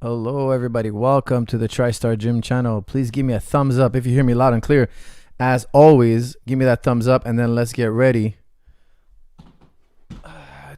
Hello, everybody. Welcome to the TriStar Gym channel. Please give me a thumbs up if you hear me loud and clear. As always, give me that thumbs up and then let's get ready.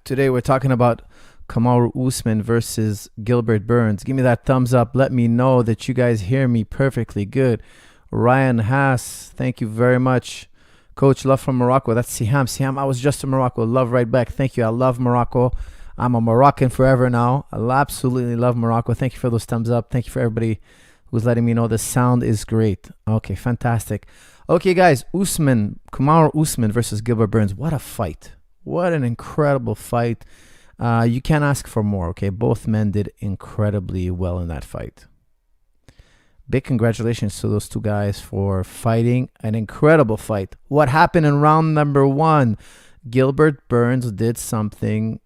Today, we're talking about Kamaru Usman versus Gilbert Burns. Give me that thumbs up. Let me know that you guys hear me perfectly good. Ryan Haas, thank you very much. Coach, love from Morocco. That's Siham. Siham, I was just in Morocco. Love right back. Thank you. I love Morocco. I'm a Moroccan forever now. I absolutely love Morocco. Thank you for those thumbs up. Thank you for everybody who's letting me know the sound is great. Okay, fantastic. Okay, guys, Kamaru Usman versus Gilbert Burns. What a fight. What an incredible fight. You can't ask for more, okay? Both men did incredibly well in that fight. Big congratulations to those two guys for fighting an incredible fight. What happened in round number 1? Gilbert Burns did something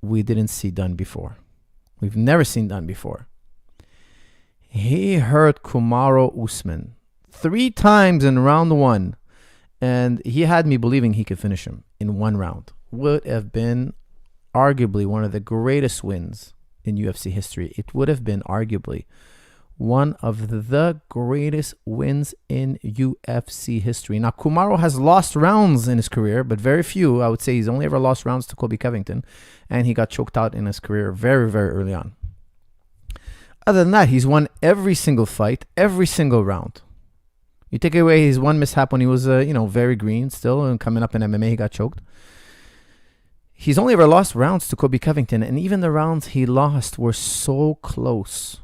we didn't see done before. We've never seen done before. He hurt Kamaru Usman 3 times in round 1, and he had me believing he could finish him in 1 round. Would have been arguably one of the greatest wins in UFC history. It would have been arguably one of the greatest wins in UFC history. Now, Kamaru has lost rounds in his career, but very few. I would say he's only ever lost rounds to Colby Covington, and he got choked out in his career very, very early on. Other than that, he's won every single fight, every single round. You take away his one mishap when he was, very green still, and coming up in MMA, he got choked. He's only ever lost rounds to Colby Covington, and even the rounds he lost were so close.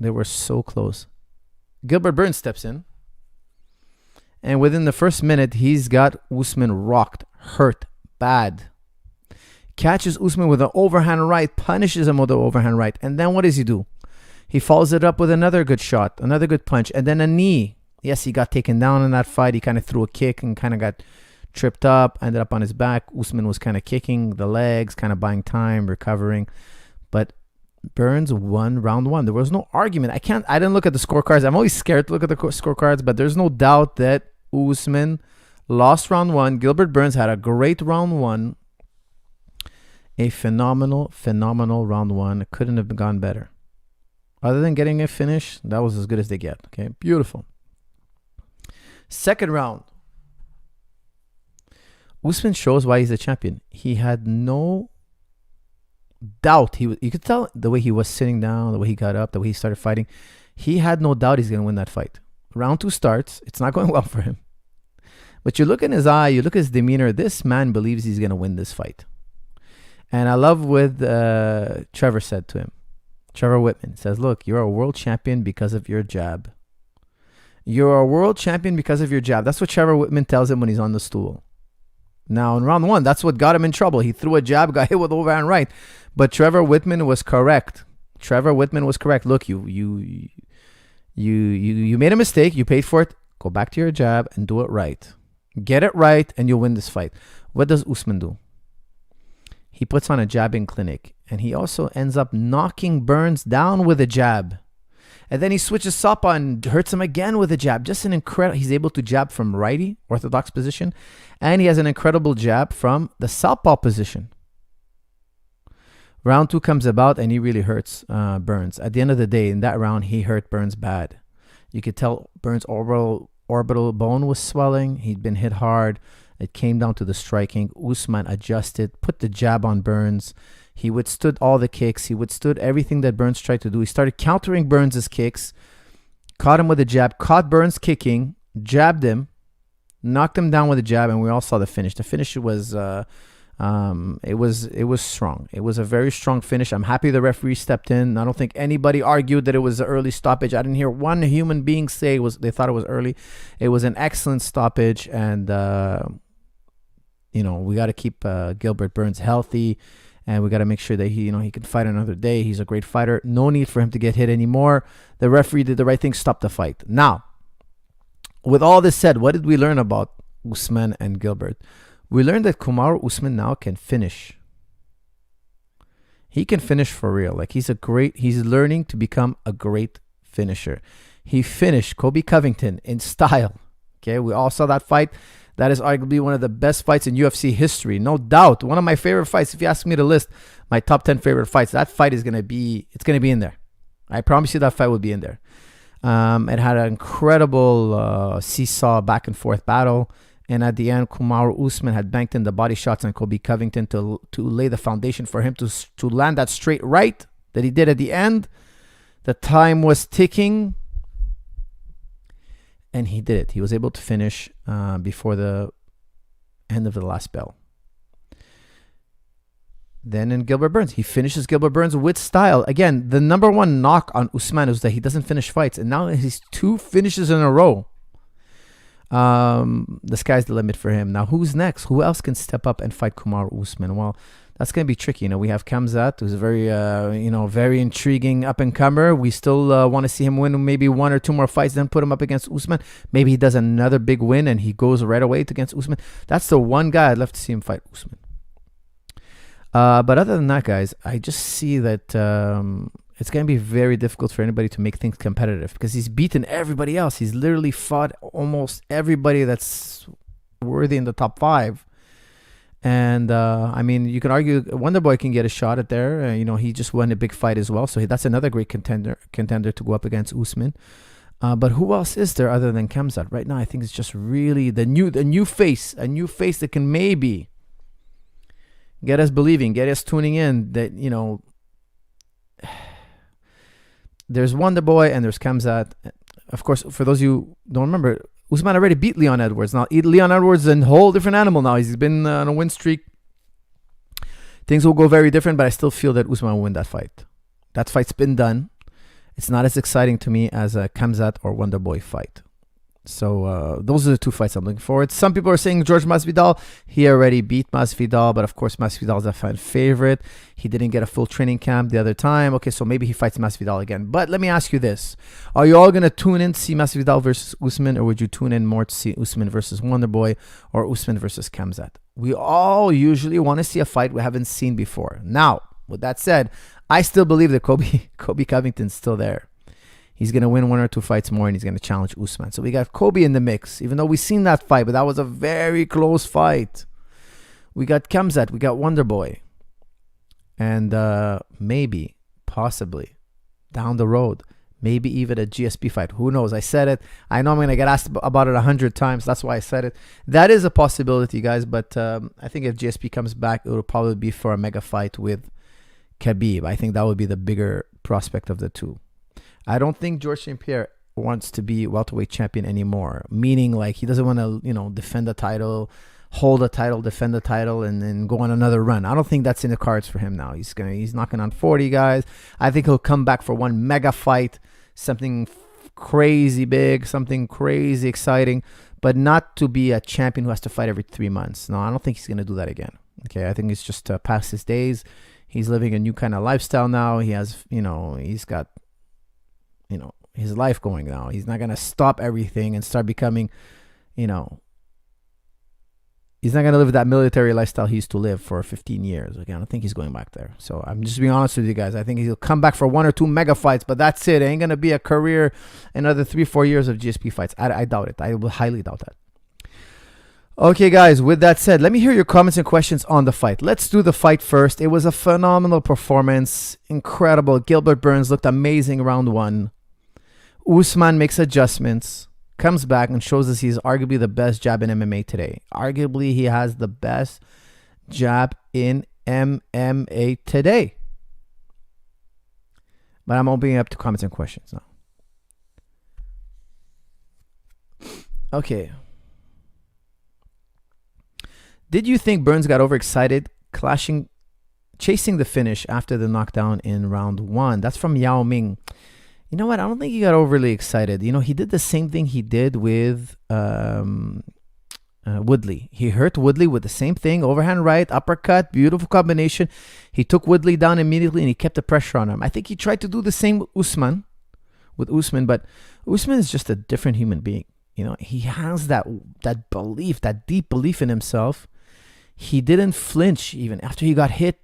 They were so close. Gilbert Burns steps in, and within the first minute, he's got Usman rocked, hurt, bad. Catches Usman with an overhand right, punishes him with an overhand right, and then what does he do? He follows it up with another good shot, another good punch, and then a knee. Yes, he got taken down in that fight. He kind of threw a kick and kind of got tripped up, ended up on his back. Usman was kind of kicking the legs, kind of buying time, recovering. But Burns won round 1. There was no argument. I didn't look at the scorecards. I'm always scared to look at the scorecards, but there's no doubt that Usman lost round 1. Gilbert Burns had a great round 1. A phenomenal round 1. It couldn't have gone better. Other than getting a finish, that was as good as they get. Okay, beautiful. Second round. Usman shows why he's a champion. He had no doubt. You could tell the way he was sitting down, the way he got up, the way he started fighting. He had no doubt he's going to win that fight. Round 2 starts. It's not going well for him. But you look in his eye, you look at his demeanor. This man believes he's going to win this fight. And I love what Trevor said to him. Trevor Whitman says, look, you're a world champion because of your jab. You're a world champion because of your jab. That's what Trevor Whitman tells him when he's on the stool. Now, in round 1, that's what got him in trouble. He threw a jab, got hit with overhand right. But Trevor Whitman was correct. Trevor Whitman was correct. Look, you made a mistake. You paid for it. Go back to your jab and do it right. Get it right, and you'll win this fight. What does Usman do? He puts on a jabbing clinic, and he also ends up knocking Burns down with a jab. And then he switches southpaw and hurts him again with a jab. Just an incredible. He's able to jab from righty, orthodox position, and he has an incredible jab from the southpaw position. Round 2 comes about, and he really hurts Burns. At the end of the day, in that round, he hurt Burns bad. You could tell Burns' orbital bone was swelling. He'd been hit hard. It came down to the striking. Usman adjusted, put the jab on Burns. He withstood all the kicks. He withstood everything that Burns tried to do. He started countering Burns' kicks, caught him with a jab, caught Burns kicking, jabbed him, knocked him down with a jab, and we all saw the finish. The finish was, it was strong. It was a very strong finish. I'm happy the referee stepped in. I don't think anybody argued that it was an early stoppage. I didn't hear one human being say they thought it was early. It was an excellent stoppage, and we got to keep Gilbert Burns healthy. And we got to make sure that he can fight another day. He's a great fighter. No need for him to get hit anymore. The referee did the right thing, stopped the fight. Now, with all this said, what did we learn about Usman and Gilbert? We learned that Kamaru Usman now can finish. He can finish for real. Like he's learning to become a great finisher. He finished Colby Covington in style. Okay, we all saw that fight. That is arguably one of the best fights in UFC history. No doubt. One of my favorite fights. If you ask me to list my top 10 favorite fights, that fight is going to be in there. I promise you that fight would be in there. It had an incredible seesaw back and forth battle. And at the end, Kamaru Usman had banked in the body shots on Colby Covington to lay the foundation for him to land that straight right that he did at the end. The time was ticking. And he did it. He was able to finish before the end of the last bell. Then in Gilbert Burns, he finishes Gilbert Burns with style. Again, the number one knock on Usman is that he doesn't finish fights. And now he's 2 finishes in a row. The sky's the limit for him. Now, who's next? Who else can step up and fight Kamaru Usman? Well, that's going to be tricky. You know, we have Khamzat, who's a very, very intriguing up-and-comer. We still want to see him win maybe 1 or 2 more fights, then put him up against Usman. Maybe he does another big win and he goes right away against Usman. That's the one guy I'd love to see him fight Usman. But other than that, guys, I just see that it's going to be very difficult for anybody to make things competitive because he's beaten everybody else. He's literally fought almost everybody that's worthy in the top 5. And, I mean, you can argue Wonderboy can get a shot at there. He just won a big fight as well. So that's another great contender to go up against Usman. But who else is there other than Khamzat? Right now, I think it's just really the new face that can maybe get us believing, get us tuning in that, there's Wonderboy and there's Khamzat. Of course, for those of you who don't remember, Usman already beat Leon Edwards. Now, Leon Edwards is a whole different animal now. He's been on a win streak. Things will go very different, but I still feel that Usman will win that fight. That fight's been done. It's not as exciting to me as a Khamzat or Wonderboy fight. So those are the 2 fights I'm looking forward. Some people are saying George Masvidal. He already beat Masvidal, but of course Masvidal is a fan favorite. He didn't get a full training camp the other time. Okay, so maybe he fights Masvidal again. But let me ask you this. Are you all going to tune in to see Masvidal versus Usman, or would you tune in more to see Usman versus Wonderboy or Usman versus Khamzat? We all usually want to see a fight we haven't seen before. Now, with that said, I still believe that Colby Covington's still there. He's going to win 1 or 2 fights more, and he's going to challenge Usman. So we got Colby in the mix, even though we've seen that fight, but that was a very close fight. We got Khamzat, we got Wonderboy. And maybe, possibly, down the road, maybe even a GSP fight. Who knows? I said it. I know I'm going to get asked about it 100 times. That's why I said it. That is a possibility, guys. But I think if GSP comes back, it will probably be for a mega fight with Khabib. I think that would be the bigger prospect of the 2. I don't think George St. Pierre wants to be welterweight champion anymore. Meaning, like, he doesn't want to, defend the title, hold the title, defend the title, and then go on another run. I don't think that's in the cards for him now. He's knocking on 40, guys. I think he'll come back for one mega fight, something crazy big, something crazy exciting, but not to be a champion who has to fight every 3 months. No, I don't think he's going to do that again. Okay, I think it's just past his days. He's living a new kind of lifestyle now. He has, he's got his life going now. He's not going to stop everything and start becoming, he's not going to live that military lifestyle he used to live for 15 years. Okay, I don't think he's going back there. So I'm just being honest with you guys. I think he'll come back for 1 or 2 mega fights, but that's it. It ain't going to be a career, another 3-4 years of GSP fights. I doubt it. I will highly doubt that. Okay, guys, with that said, let me hear your comments and questions on the fight. Let's do the fight first. It was a phenomenal performance. Incredible. Gilbert Burns looked amazing round 1. Usman makes adjustments, comes back and shows us he's arguably the best jab in MMA today. Arguably, he has the best jab in MMA today. But I'm opening up to comments and questions now. Okay. Did you think Burns got overexcited, chasing the finish after the knockdown in round 1? That's from Yao Ming. You know what? I don't think he got overly excited. He did the same thing he did with Woodley. He hurt Woodley with the same thing, overhand right, uppercut, beautiful combination. He took Woodley down immediately and he kept the pressure on him. I think he tried to do the same with Usman, but Usman is just a different human being. He has that belief, that deep belief in himself. He didn't flinch even after he got hit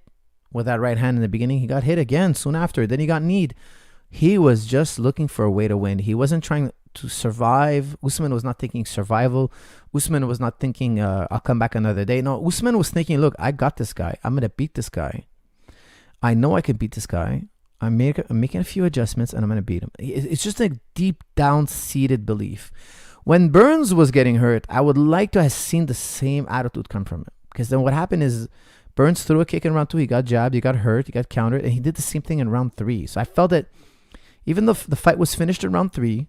with that right hand in the beginning. He got hit again soon after. Then he got kneed. He was just looking for a way to win. He wasn't trying to survive. Usman was not thinking survival. Usman was not thinking, I'll come back another day. No, Usman was thinking, look, I got this guy. I'm going to beat this guy. I know I can beat this guy. I'm making a few adjustments and I'm going to beat him. It's just a deep down seated belief. When Burns was getting hurt, I would like to have seen the same attitude come from him. Because then what happened is Burns threw a kick in round 2. He got jabbed, he got hurt, he got countered, and he did the same thing in round 3. So I felt that even though the fight was finished in round 3,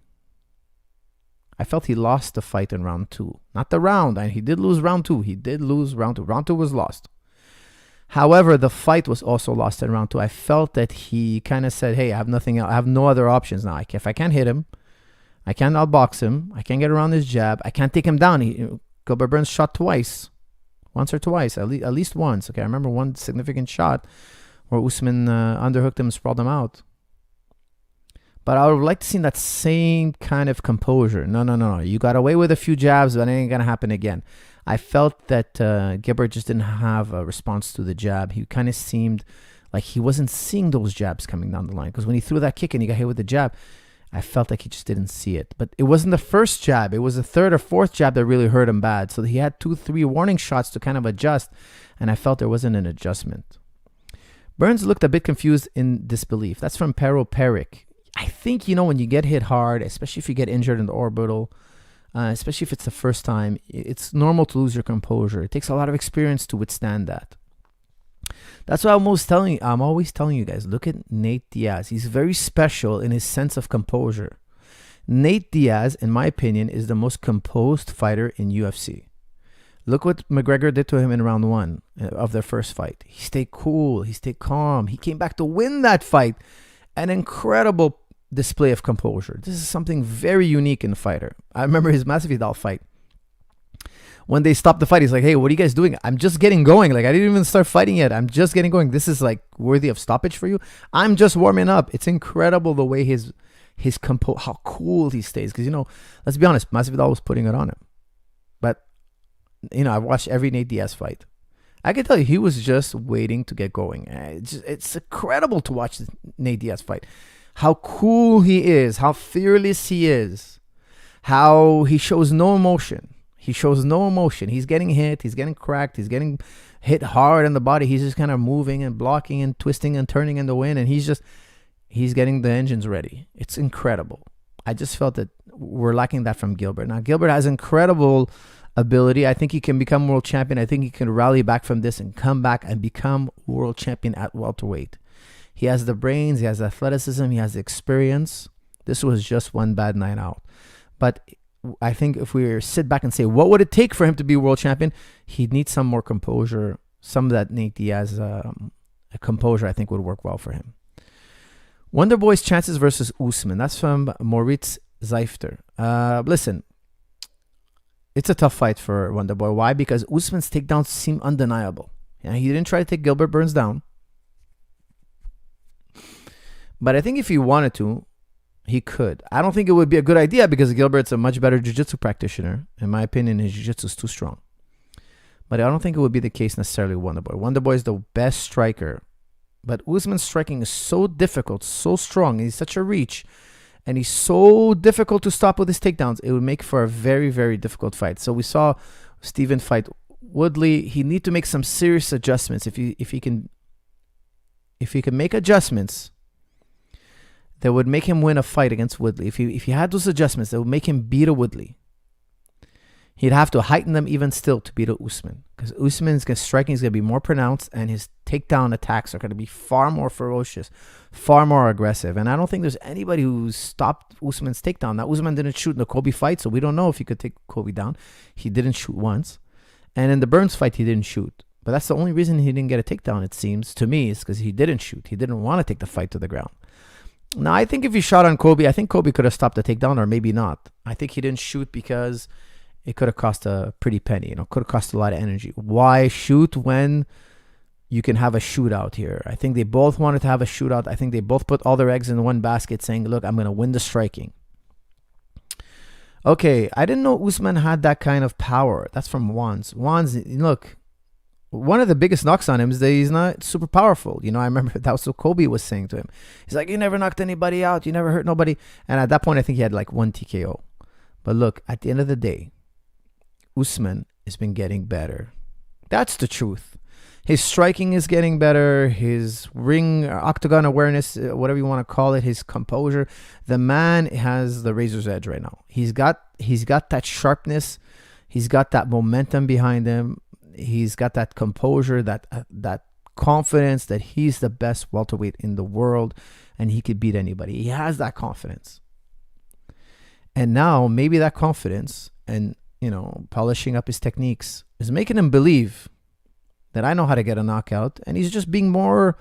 I felt he lost the fight in round 2. Not the round. And he did lose round 2. He did lose round 2. Round 2 was lost. However, the fight was also lost in round 2. I felt that he kind of said, hey, I have nothing else. I have no other options now. If I can't hit him, I can't outbox him. I can't get around his jab. I can't take him down. Gilbert Burns shot twice. Once or twice. At least once. Okay, I remember one significant shot where Usman underhooked him and sprawled him out. But I would like to see that same kind of composure. No. You got away with a few jabs, but it ain't going to happen again. I felt that Gilbert just didn't have a response to the jab. He kind of seemed like he wasn't seeing those jabs coming down the line. Because when he threw that kick and he got hit with the jab, I felt like he just didn't see it. But it wasn't the first jab. It was the third or fourth jab that really hurt him bad. So he had 2-3 warning shots to kind of adjust. And I felt there wasn't an adjustment. Burns looked a bit confused in disbelief. That's from Pero Peric. I think, when you get hit hard, especially if you get injured in the orbital, especially if it's the first time, it's normal to lose your composure. It takes a lot of experience to withstand that. That's why I'm always telling you guys, look at Nate Diaz. He's very special in his sense of composure. Nate Diaz, in my opinion, is the most composed fighter in UFC. Look what McGregor did to him in round 1 of their first fight. He stayed cool. He stayed calm. He came back to win that fight. An incredible display of composure. This is something very unique in a fighter. I remember his Masvidal fight. When they stopped the fight, he's like, hey, what are you guys doing? I'm just getting going. Like, I didn't even start fighting yet. I'm just getting going. This is like worthy of stoppage for you. I'm just warming up. It's incredible the way his how cool he stays. Because, let's be honest, Masvidal was putting it on him. But, I've watched every Nate Diaz fight. I can tell you, he was just waiting to get going. It's incredible to watch Nate Diaz fight. How cool he is, how fearless he is, how he shows no emotion. He's getting hit, he's getting cracked, he's getting hit hard in the body. He's just kind of moving and blocking and twisting and turning in the wind, and he's getting the engines ready. It's incredible. I just felt that we're lacking that from Gilbert. Now, Gilbert has incredible ability. I think he can become world champion. I think he can rally back from this and come back and become world champion at welterweight. He has the brains, he has the athleticism, he has the experience. This was just one bad night out. But I think if we sit back and say, what would it take for him to be world champion? He'd need some more composure. Some of that Nate Diaz composure, I think, would work well for him. Wonder Boy's chances versus Usman. That's from Moritz Zeifter. Listen, it's a tough fight for Wonder Boy. Why? Because Usman's takedowns seem undeniable. He didn't try to take Gilbert Burns down. But I think if he wanted to, he could. I don't think it would be a good idea because Gilbert's a much better jiu-jitsu practitioner. In my opinion, his jiu-jitsu is too strong. But I don't think it would be the case necessarily with Wonder Boy. Wonder Boy is the best striker. But Usman's striking is so difficult, so strong. He's such a reach. And he's so difficult to stop with his takedowns. It would make for a very, very difficult fight. So we saw Steven fight Woodley. He need to make some serious adjustments. If he can make adjustments that would make him win a fight against Woodley. If he had those adjustments that would make him beat a Woodley, he'd have to heighten them even still to beat a Usman. Because Usman's striking is going to be more pronounced and his takedown attacks are going to be far more ferocious, far more aggressive. And I don't think there's anybody who stopped Usman's takedown. Now, Usman didn't shoot in the Kobe fight, so we don't know if he could take Kobe down. He didn't shoot once. And in the Burns fight, he didn't shoot. But that's the only reason he didn't get a takedown, it seems, to me, is because he didn't shoot. He didn't want to take the fight to the ground. Now, I think if he shot on Kobe, I think Kobe could have stopped the takedown or maybe not. I think he didn't shoot because it could have cost a pretty penny. Could have cost a lot of energy. Why shoot when you can have a shootout here? I think they both wanted to have a shootout. I think they both put all their eggs in one basket saying, look, I'm going to win the striking. Okay, I didn't know Usman had that kind of power. That's from Wands. Wands, look, one of the biggest knocks on him is that he's not super powerful. I remember that was what Kobe was saying to him. He's like, you never knocked anybody out. You never hurt nobody. And at that point, I think he had like one TKO. But look, at the end of the day, Usman has been getting better. That's the truth. His striking is getting better. His ring, octagon awareness, whatever you want to call it, his composure. The man has the razor's edge right now. He's got that sharpness. He's got that momentum behind him. He's got that composure, that confidence that he's the best welterweight in the world and he could beat anybody. He has that confidence. And now maybe that confidence and, polishing up his techniques is making him believe that I know how to get a knockout. And he's just being more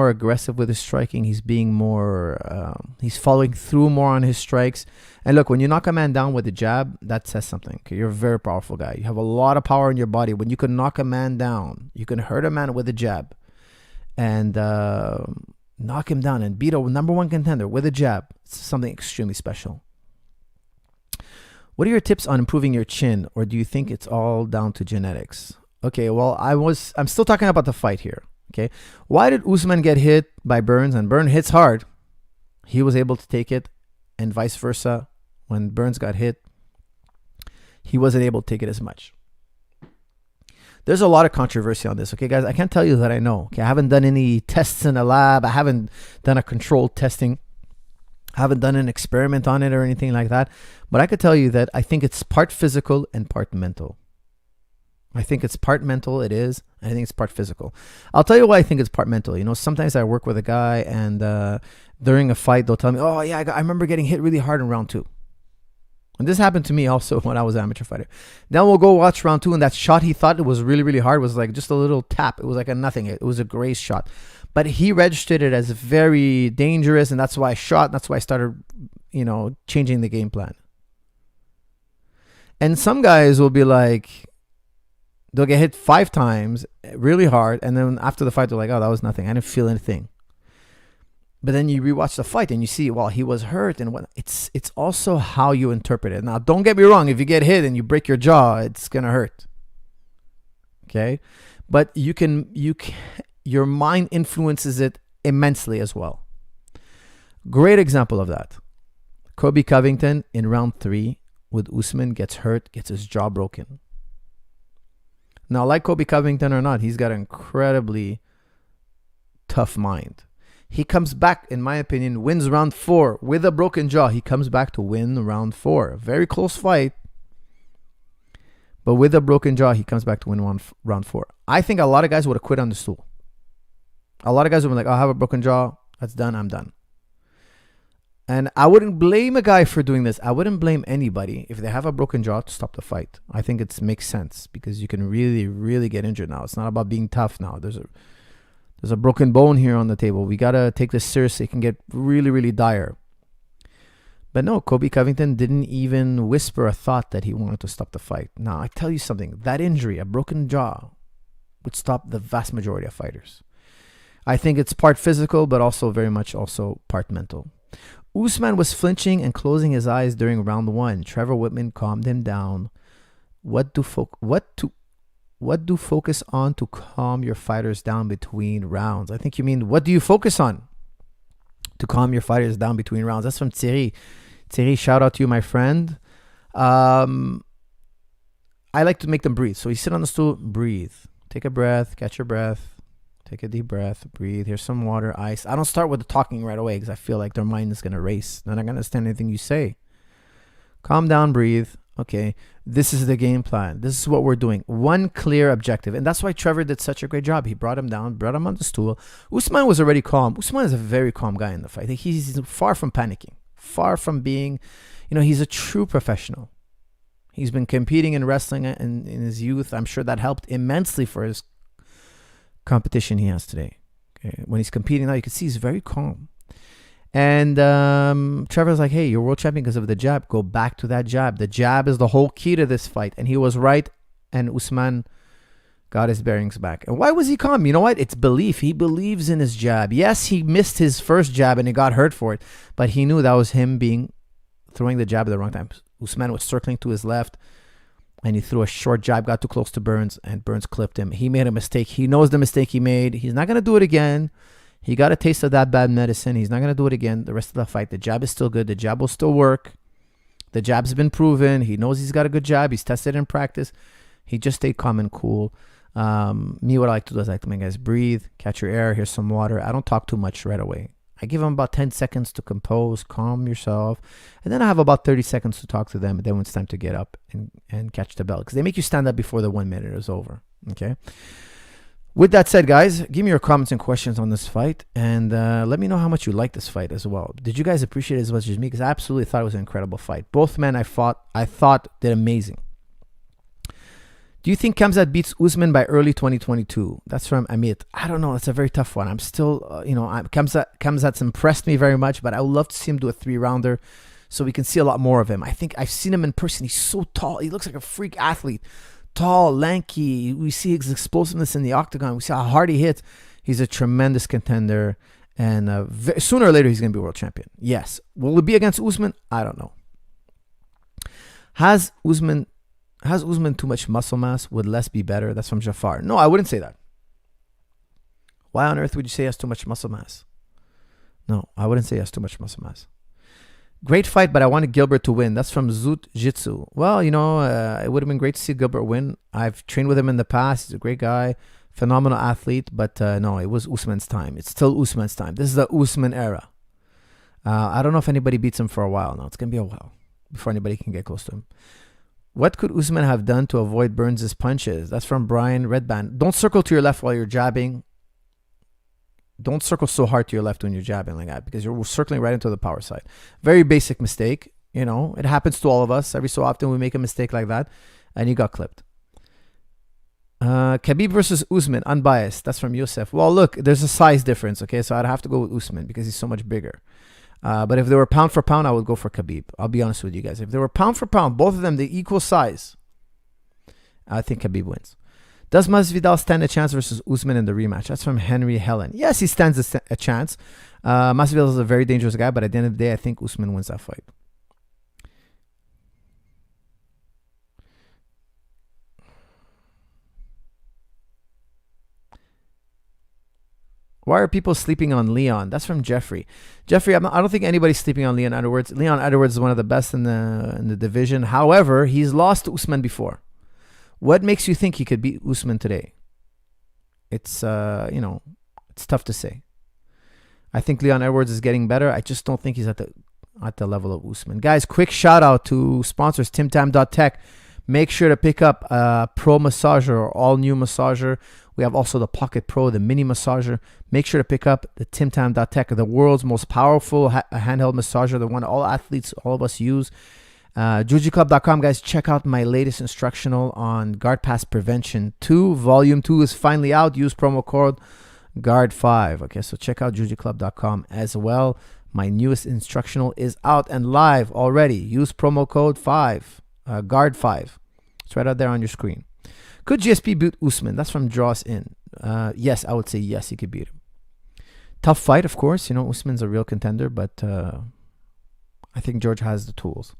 aggressive with his striking. He's being more, he's following through more on his strikes. And look, when you knock a man down with a jab, that says something. Okay? You're a very powerful guy. You have a lot of power in your body. When you can knock a man down, you can hurt a man with a jab and knock him down and beat a number one contender with a jab. It's something extremely special. What are your tips on improving your chin, or do you think it's all down to genetics? Okay, well, I'm still talking about the fight here. Okay, why did Usman get hit by Burns and Burns hits hard? He was able to take it, and vice versa. When Burns got hit, he wasn't able to take it as much. There's a lot of controversy on this. Okay, guys, I can't tell you that I know. Okay, I haven't done any tests in a lab. I haven't done a controlled testing. I haven't done an experiment on it or anything like that. But I could tell you that I think it's part physical and part mental. I think it's part mental, it is. I think it's part physical. I'll tell you why I think it's part mental. Sometimes I work with a guy and during a fight, they'll tell me, oh yeah, I remember getting hit really hard in round 2. And this happened to me also when I was an amateur fighter. Then we'll go watch round 2 and that shot he thought it was really, really hard was like just a little tap. It was like a nothing. It was a grace shot. But he registered it as very dangerous, and that's why I shot. And that's why I started, changing the game plan. And some guys will be like, they'll get hit 5 times really hard, and then after the fight, they're like, oh, that was nothing. I didn't feel anything. But then you rewatch the fight, and you see, well, he was hurt, and what? It's also how you interpret it. Now, don't get me wrong. If you get hit and you break your jaw, it's going to hurt. Okay? But your mind influences it immensely as well. Great example of that. Colby Covington in round 3 with Usman gets hurt, gets his jaw broken. Now, like Colby Covington or not, he's got an incredibly tough mind. He comes back, in my opinion, wins round 4 with a broken jaw. He comes back to win round 4. Very close fight. But with a broken jaw, he comes back to win round 4. I think a lot of guys would have quit on the stool. A lot of guys would be like, I have a broken jaw. That's done. I'm done. And I wouldn't blame a guy for doing this. I wouldn't blame anybody if they have a broken jaw to stop the fight. I think it makes sense because you can really, really get injured now. It's not about being tough now. There's a broken bone here on the table. We got to take this seriously. It can get really, really dire. But no, Colby Covington didn't even whisper a thought that he wanted to stop the fight. Now, I tell you something. That injury, a broken jaw, would stop the vast majority of fighters. I think it's part physical, but also very much also part mental. Usman was flinching and closing his eyes during round 1. Trevor Whitman calmed him down. What do focus on to calm your fighters down between rounds? I think you mean, what do you focus on to calm your fighters down between rounds? That's from Thierry. Thierry, shout out to you, my friend. I like to make them breathe. So you sit on the stool, breathe. Take a breath, catch your breath. Take a deep breath, breathe. Here's some water, ice. I don't start with the talking right away because I feel like their mind is going to race. They're not going to understand anything you say. Calm down, breathe. Okay, this is the game plan. This is what we're doing. One clear objective. And that's why Trevor did such a great job. He brought him down, brought him on the stool. Usman was already calm. Usman is a very calm guy in the fight. He's far from panicking, far from being, he's a true professional. He's been competing in wrestling in his youth. I'm sure that helped immensely for his competition he has today. Okay. When he's competing now, you can see he's very calm. And Trevor's like, hey, you're world champion because of the jab. Go back to that jab. The jab is the whole key to this fight. And he was right. And Usman got his bearings back. And why was he calm? You know what? It's belief. He believes in his jab. Yes, he missed his first jab and he got hurt for it. But he knew that was him throwing the jab at the wrong time. Usman was circling to his left. And he threw a short jab, got too close to Burns, and Burns clipped him. He made a mistake. He knows the mistake he made. He's not going to do it again. He got a taste of that bad medicine. He's not going to do it again the rest of the fight. The jab is still good. The jab will still work. The jab's been proven. He knows he's got a good jab. He's tested in practice. He just stayed calm and cool. Me, what I like to do is I like to make guys breathe, catch your air, here's some water. I don't talk too much right away. I give them about 10 seconds to compose, calm yourself. And then I have about 30 seconds to talk to them. And then when it's time to get up and catch the bell. Because they make you stand up before the 1 minute is over. Okay. With that said, guys, give me your comments and questions on this fight. And let me know how much you like this fight as well. Did you guys appreciate it as much as me? Because I absolutely thought it was an incredible fight. Both men I thought did amazing. Do you think Khamzat beats Usman by early 2022? That's from Amit. I don't know. That's a very tough one. I'm still, Khamzat's impressed me very much, but I would love to see him do a 3-rounder so we can see a lot more of him. I think I've seen him in person. He's so tall. He looks like a freak athlete. Tall, lanky. We see his explosiveness in the octagon. We see how hard he hits. He's a tremendous contender. And sooner or later, he's going to be world champion. Yes. Will it be against Usman? I don't know. Has Usman too much muscle mass? Would less be better? That's from Jafar. No, I wouldn't say that. Why on earth would you say he has too much muscle mass? No, I wouldn't say he has too much muscle mass. Great fight, but I wanted Gilbert to win. That's from Zoot Jitsu. Well, it would have been great to see Gilbert win. I've trained with him in the past. He's a great guy, phenomenal athlete. But no, it was Usman's time. It's still Usman's time. This is the Usman era. I don't know if anybody beats him for a while. No, it's going to be a while before anybody can get close to him. What could Usman have done to avoid Burns' punches? That's from Brian Redband. Don't circle to your left while you're jabbing. Don't circle so hard to your left when you're jabbing like that, because you're circling right into the power side. Very basic mistake. It happens to all of us. Every so often we make a mistake like that, and you got clipped. Khabib versus Usman, unbiased. That's from Yosef. Well, look, there's a size difference, okay? So I'd have to go with Usman because he's so much bigger. But if they were pound for pound, I would go for Khabib. I'll be honest with you guys. If they were pound for pound, both of them, the equal size, I think Khabib wins. Does Masvidal stand a chance versus Usman in the rematch? That's from Henry Helen. Yes, he stands a chance. Masvidal is a very dangerous guy, but at the end of the day, I think Usman wins that fight. Why are people sleeping on Leon? That's from Jeffrey. Jeffrey, I don't think anybody's sleeping on Leon Edwards. Leon Edwards is one of the best in the division. However, he's lost to Usman before. What makes you think he could beat Usman today? It's it's tough to say. I think Leon Edwards is getting better. I just don't think he's at the level of Usman. Guys, quick shout out to sponsors TimTam.tech. Make sure to pick up a Pro Massager or all new massager. We have also the Pocket Pro, the mini massager. Make sure to pick up the TimTam.tech, the world's most powerful handheld massager, the one all athletes, all of us use. JujiClub.com, guys, check out my latest instructional on Guard Pass Prevention 2. Volume 2 is finally out. Use promo code GUARD5. Okay, so check out JujiClub.com as well. My newest instructional is out and live already. Use promo code GUARD5. It's right out there on your screen. Could GSP beat Usman? That's from Dross In. Yes, I would say yes, he could beat him. Tough fight, of course. Usman's a real contender, but I think George has the tools.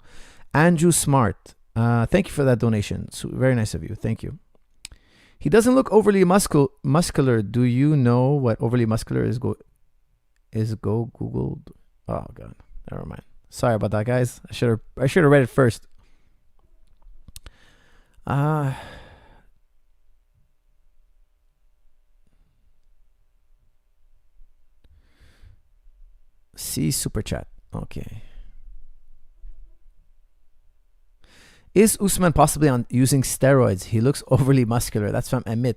Andrew Smart, thank you for that donation. So, very nice of you. Thank you. He doesn't look overly muscular. Do you know what overly muscular is? Go Googled. Oh God, never mind. Sorry about that, guys. I should have read it first. See super chat. Okay. Is Usman possibly on using steroids? He looks overly muscular. That's from Amit.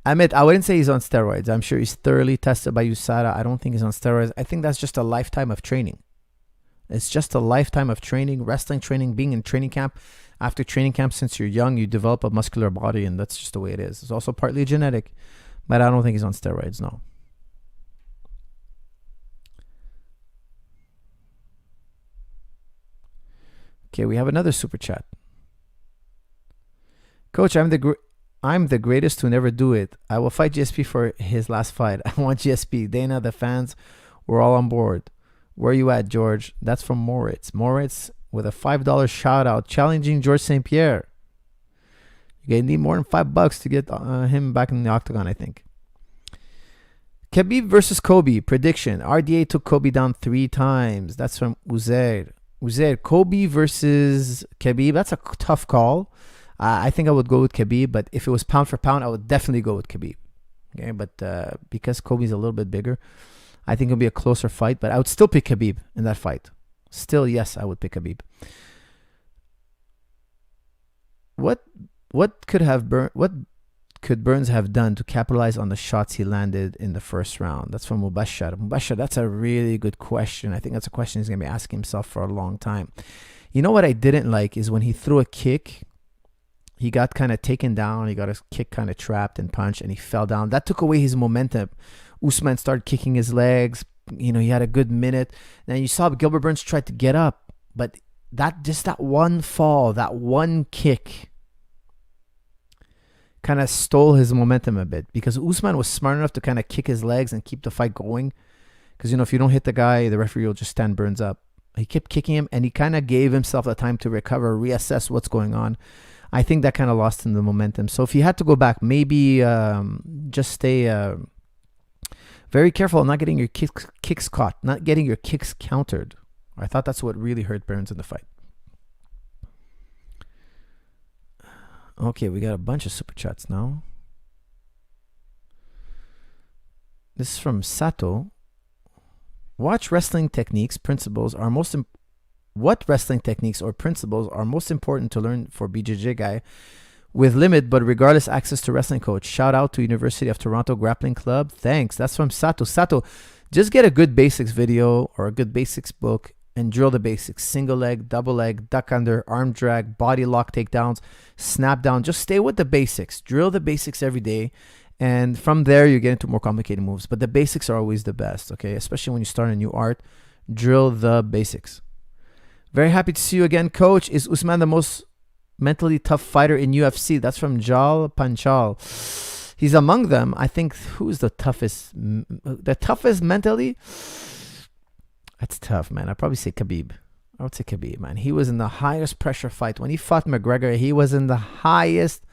Amit, I wouldn't say he's on steroids. I'm sure he's thoroughly tested by USADA. I don't think he's on steroids. I think that's just a lifetime of training. It's just a lifetime of training, wrestling training, being in training camp. After training camp, since you're young, you develop a muscular body, and that's just the way it is. It's also partly genetic, but I don't think he's on steroids, no. Okay, we have another super chat. Coach, I'm the greatest to never do it. I will fight GSP for his last fight. I want GSP. Dana, the fans, we're all on board. Where you at, George? That's from Moritz. Moritz with a $5 shout out challenging George St. Pierre. You're going to need more than $5 to get him back in the octagon, I think. Khabib versus Kobe. Prediction. RDA took Kobe down 3 times. That's from Uzair. Kobe versus Khabib. That's a tough call. I think I would go with Khabib, but if it was pound for pound, I would definitely go with Khabib. Okay, but because Kobe's a little bit bigger, I think it'll be a closer fight, but I would still pick Khabib in that fight. Still, yes, I would pick Khabib. What could Burns have done to capitalize on the shots he landed in the first round? That's from Mubashar. Mubashar, that's a really good question. I think that's a question he's going to be asking himself for a long time. You know what I didn't like is when he threw a kick, he got kind of taken down. He got his kick kind of trapped and punched, and he fell down. That took away his momentum. Usman started kicking his legs. You know, he had a good minute. Then you saw Gilbert Burns tried to get up, but that one fall, that one kick kind of stole his momentum a bit, because Usman was smart enough to kind of kick his legs and keep the fight going. Because, you know, if you don't hit the guy, the referee will just stand Burns up. He kept kicking him, and he kind of gave himself the time to recover, reassess what's going on. I think that kind of lost him the momentum. So if he had to go back, maybe just stay very careful, not getting your kicks caught, not getting your kicks countered. I thought that's what really hurt Burns in the fight. Okay, we got a bunch of super chats now. This is from Sato. What wrestling techniques or principles are most important to learn for BJJ guy with limit but regardless access to wrestling coach? Shout out to University of Toronto Grappling Club. Thanks. That's from Sato. Sato, just get a good basics video or a good basics book and drill the basics. Single leg, double leg, duck under, arm drag, body lock takedowns, snap down. Just stay with the basics. Drill the basics every day. And from there, you get into more complicated moves. But the basics are always the best, okay? Especially when you start a new art. Drill the basics. Very happy to see you again, Coach. Is Usman the most mentally tough fighter in UFC? That's from Jal Panchal. He's among them. I think who's the toughest? The toughest mentally? That's tough, man. I'd probably say Khabib. I would say Khabib, man. He was in the highest pressure fight. When he fought McGregor, he was in the highest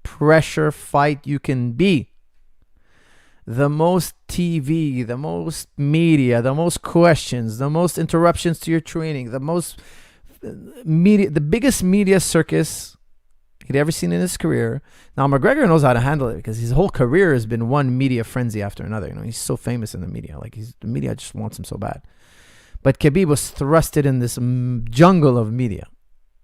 pressure fight you can be. The most TV, the most media, the most questions, the most interruptions to your training, the most media, the biggest media circus he'd ever seen in his career. Now, McGregor knows how to handle it because his whole career has been one media frenzy after another. You know, he's so famous in the media. Like, the media just wants him so bad. But Khabib was thrusted in this jungle of media.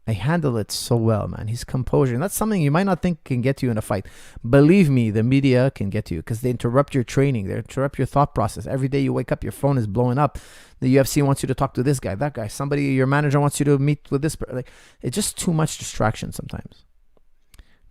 I handle it so well, man. His composure. And that's something you might not think can get you in a fight. Believe me, the media can get you because they interrupt your training. They interrupt your thought process. Every day you wake up, your phone is blowing up. The UFC wants you to talk to this guy, that guy. Somebody, your manager wants you to meet with this person. Like, it's just too much distraction sometimes.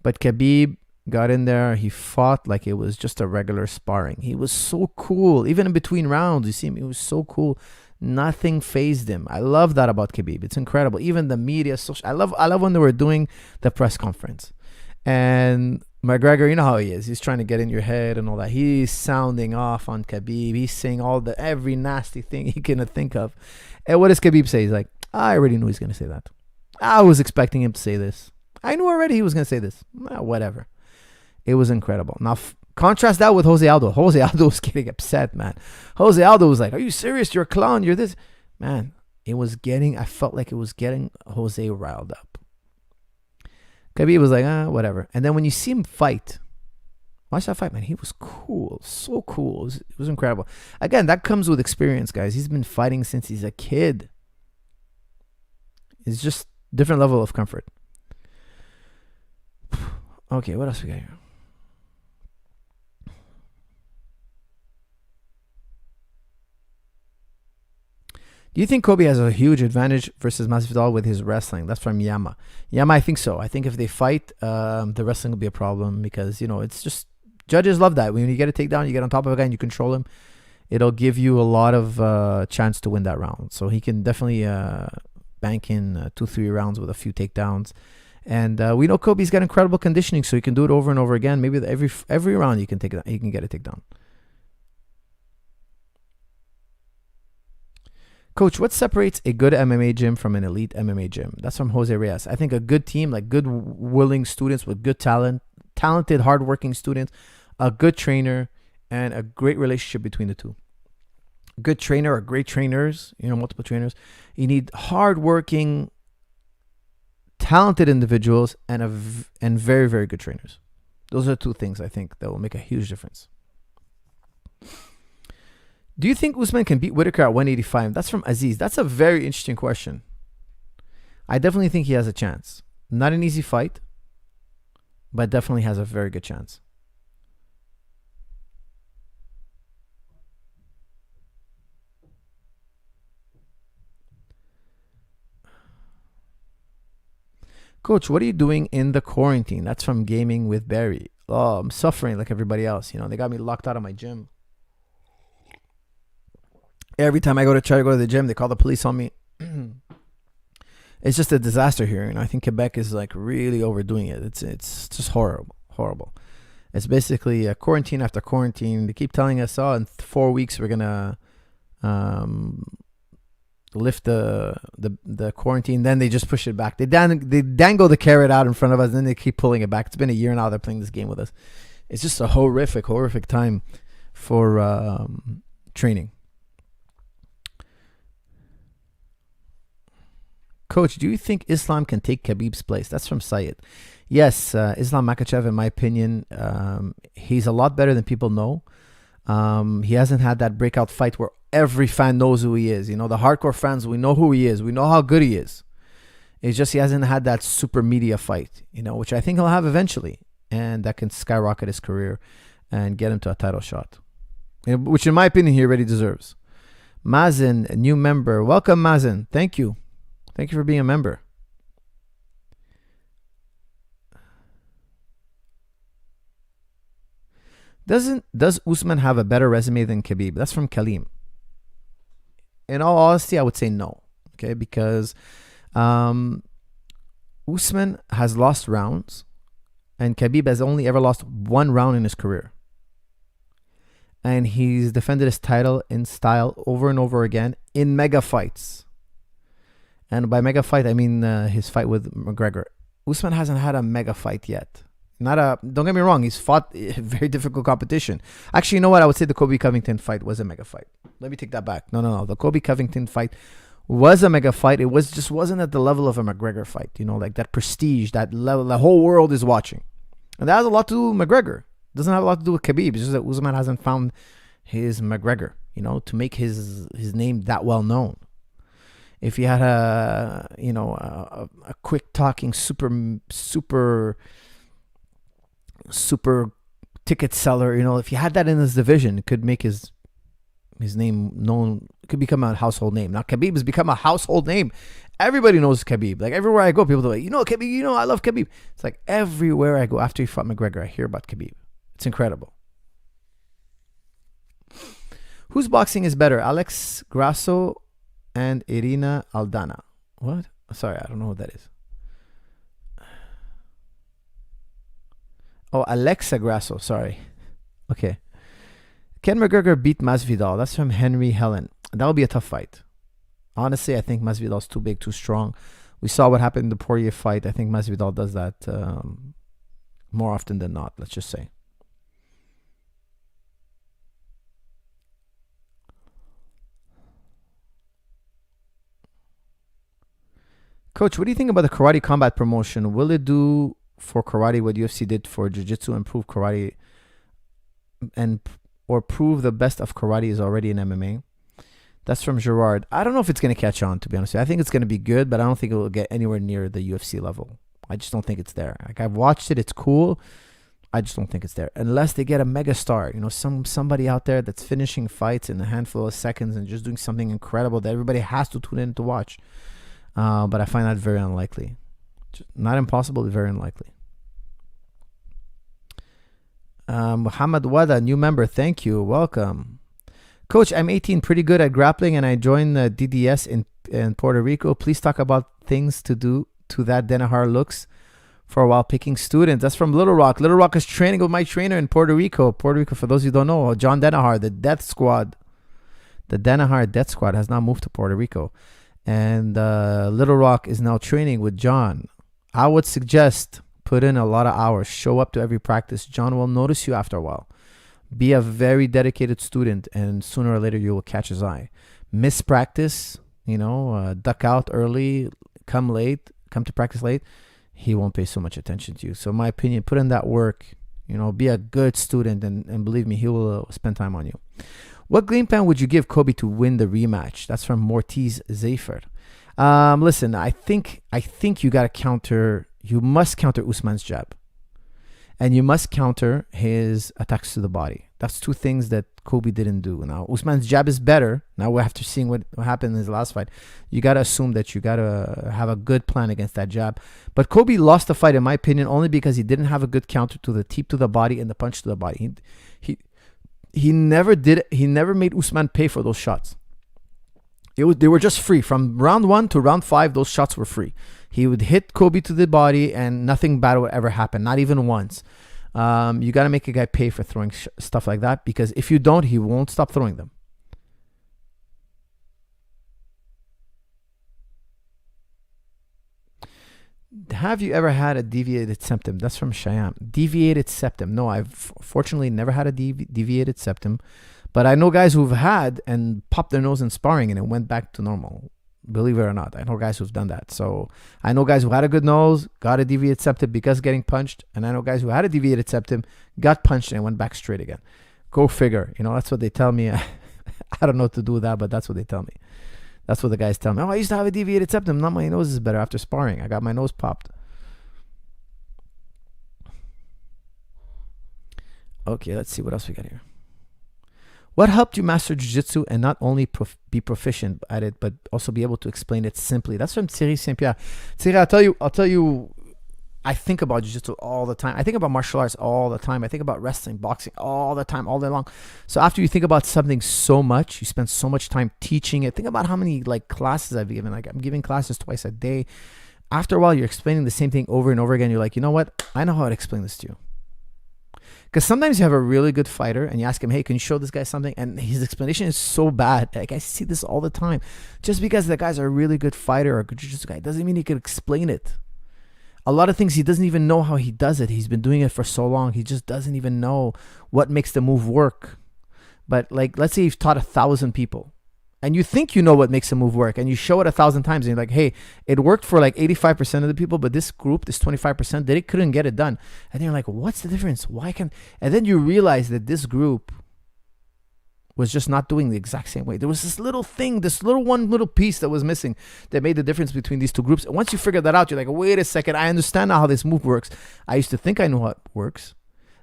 But Khabib got in there. He fought like it was just a regular sparring. He was so cool. Even in between rounds, you see him, he was so cool. Nothing fazed him. I love that about Khabib. It's incredible. Even the media, I love when they were doing the press conference. And McGregor, you know how he is. He's trying to get in your head and all that. He's sounding off on Khabib. He's saying every nasty thing he can think of. And what does Khabib say? He's like, I already knew he's going to say that. I was expecting him to say this. I knew already he was going to say this. Whatever. It was incredible. Now, contrast that with Jose Aldo. Jose Aldo was getting upset, man. Jose Aldo was like, are you serious? You're a clown. You're this. Man, I felt like it was getting Jose riled up. Khabib was like, whatever. And then when you see him fight, watch that fight, man. He was cool. So cool. It was incredible. Again, that comes with experience, guys. He's been fighting since he's a kid. It's just different level of comfort. Okay, what else we got here? Do you think Kobe has a huge advantage versus Masvidal with his wrestling? That's from Yama. Yama, I think so. I think if they fight, the wrestling will be a problem because, you know, it's just, judges love that. When you get a takedown, you get on top of a guy and you control him, it'll give you a lot of chance to win that round. So he can definitely bank in 2-3 rounds with a few takedowns. And we know Kobe's got incredible conditioning, so he can do it over and over again. Maybe every round he can get a takedown. Coach, what separates a good MMA gym from an elite MMA gym? That's from Jose Reyes. I think a good team, like good willing students with good talent, talented, hardworking students, a good trainer, and a great relationship between the two. Good trainer or great trainers, multiple trainers. You need hardworking, talented individuals, and and very, very good trainers. Those are two things I think that will make a huge difference. Do you think Usman can beat Whitaker at 185? That's from Aziz. That's a very interesting question. I definitely think he has a chance. Not an easy fight, but definitely has a very good chance. Coach, what are you doing in the quarantine? That's from Gaming with Barry. Oh, I'm suffering like everybody else. You know, they got me locked out of my gym. Every time I try to go to the gym, they call the police on me. It's just a disaster here. And I think Quebec is like really overdoing it. It's just horrible. It's basically a quarantine after quarantine. They keep telling us, oh, in 4 weeks we're gonna lift the quarantine. Then they just push it back. They dangle the carrot out in front of us, and then they keep pulling it back. It's been a year now they're playing this game with us. It's just a horrific time for training. Coach, do you think Islam can take Khabib's place? That's from Syed. Yes, Islam Makhachev, in my opinion, he's a lot better than people know. He hasn't had that breakout fight where every fan knows who he is. You know, the hardcore fans, we know who he is. We know how good he is. It's just he hasn't had that super media fight, you know, which I think he'll have eventually. And that can skyrocket his career and get him to a title shot, which in my opinion he already deserves. Mazen, a new member. Welcome, Mazen. Thank you. Thank you for being a member. Does Usman have a better resume than Khabib? That's from Kalim. In all honesty, I would say no. Okay, because Usman has lost rounds, and Khabib has only ever lost one round in his career. And he's defended his title in style over and over again in mega fights. And by mega fight, I mean his fight with McGregor. Usman hasn't had a mega fight yet. Don't get me wrong, he's fought a very difficult competition. Actually, you know what? I would say the Colby Covington fight was a mega fight. Let me take that back. No. The Colby Covington fight was a mega fight. It wasn't at the level of a McGregor fight. You know, like that prestige, that level, the whole world is watching. And that has a lot to do with McGregor. It doesn't have a lot to do with Khabib. It's just that Usman hasn't found his McGregor, you know, to make his name that well known. If he had a quick talking super ticket seller, you know, if he had that in his division, it could make his name known. It could become a household name. Now Khabib has become a household name. Everybody knows Khabib. Like everywhere I go, people are like, you know Khabib, you know I love Khabib. It's like everywhere I go after he fought McGregor, I hear about Khabib. It's incredible. Whose boxing is better, Alex Grasso and Irina Aldana? What? Sorry, I don't know what that is. Oh, Alexa Grasso. Sorry. Okay. Can McGregor beat Masvidal? That's from Henry Helen. That would be a tough fight. Honestly, I think Masvidal's too big, too strong. We saw what happened in the Poirier fight. I think Masvidal does that more often than not, let's just say. Coach, what do you think about the karate combat promotion? Will it do for karate what UFC did for jiu-jitsu, improve karate or prove the best of karate is already in MMA? That's from Gerard. I don't know if it's going to catch on, to be honest with you. I think it's going to be good, but I don't think it will get anywhere near the UFC level. I just don't think it's there. Like, I've watched it. It's cool. I just don't think it's there. Unless they get a mega star, you know, somebody out there that's finishing fights in a handful of seconds and just doing something incredible that everybody has to tune in to watch. But I find that very unlikely. Not impossible, but very unlikely. Muhammad Wada, new member. Thank you. Welcome. Coach, I'm 18, pretty good at grappling, and I joined the DDS in Puerto Rico. Please talk about things to do to that Denahar looks for a while picking students. That's from Little Rock. Little Rock is training with my trainer in Puerto Rico. Puerto Rico, for those who don't know, John Denahar, the Death Squad. The Denahar Death Squad has now moved to Puerto Rico. And Little Rock is now training with John. I would suggest put in a lot of hours. Show up to every practice. John will notice you after a while. Be a very dedicated student, and sooner or later you will catch his eye. Miss practice, duck out early, come to practice late. he won't pay so much attention to you. So in my opinion, put in that work, be a good student, and believe me, he will spend time on you. What game plan would you give Kobe to win the rematch? That's from Mortiz Zafer. Listen, I think you must counter Usman's jab. And you must counter his attacks to the body. That's two things that Kobe didn't do. Now, Usman's jab is better. Now, after seeing what happened in his last fight, you got to assume that you got to have a good plan against that jab. But Kobe lost the fight, in my opinion, only because he didn't have a good counter to the teep to the body and the punch to the body. He never made Usman pay for those shots. They were just free. From round 1 to round 5, those shots were free. He would hit Kobe to the body and nothing bad would ever happen, not even once. You got to make a guy pay for throwing stuff like that, because if you don't, he won't stop throwing them. Have you ever had a deviated septum? That's from Shyam. Deviated septum. No, I've fortunately never had a deviated septum. But I know guys who've had and popped their nose in sparring and it went back to normal. Believe it or not, I know guys who've done that. So I know guys who had a good nose, got a deviated septum because getting punched. And I know guys who had a deviated septum, got punched and went back straight again. Go figure. That's what they tell me. I don't know what to do with that, but that's what they tell me. That's what the guys tell me. Oh, I used to have a deviated septum. Now my nose is better after sparring. I got my nose popped. Okay, let's see what else we got here. What helped you master jiu-jitsu and not only be proficient at it, but also be able to explain it simply? That's from Thierry Saint-Pierre. Thierry, I'll tell you, I think about jiu-jitsu all the time. I think about martial arts all the time. I think about wrestling, boxing all the time, all day long. So after you think about something so much, you spend so much time teaching it. Think about how many classes I've given. I'm giving classes twice a day. After a while, you're explaining the same thing over and over again. You're like, you know what? I know how to explain this to you. Because sometimes you have a really good fighter and you ask him, hey, can you show this guy something? And his explanation is so bad. I see this all the time. Just because the guy's a really good fighter or a good jiu-jitsu guy doesn't mean he can explain it. A lot of things he doesn't even know how he does it. He's been doing it for so long. He just doesn't even know what makes the move work. But let's say you've taught 1,000 people and you think you know what makes a move work and you show it 1,000 times and you're like, hey, it worked for 85% of the people, but this group, this 25%, they couldn't get it done. And then you're like, what's the difference? And then you realize that this group was just not doing the exact same way. There was this little thing, one little piece that was missing that made the difference between these two groups. And once you figure that out, you're like, wait a second, I understand now how this move works. I used to think I knew how it works.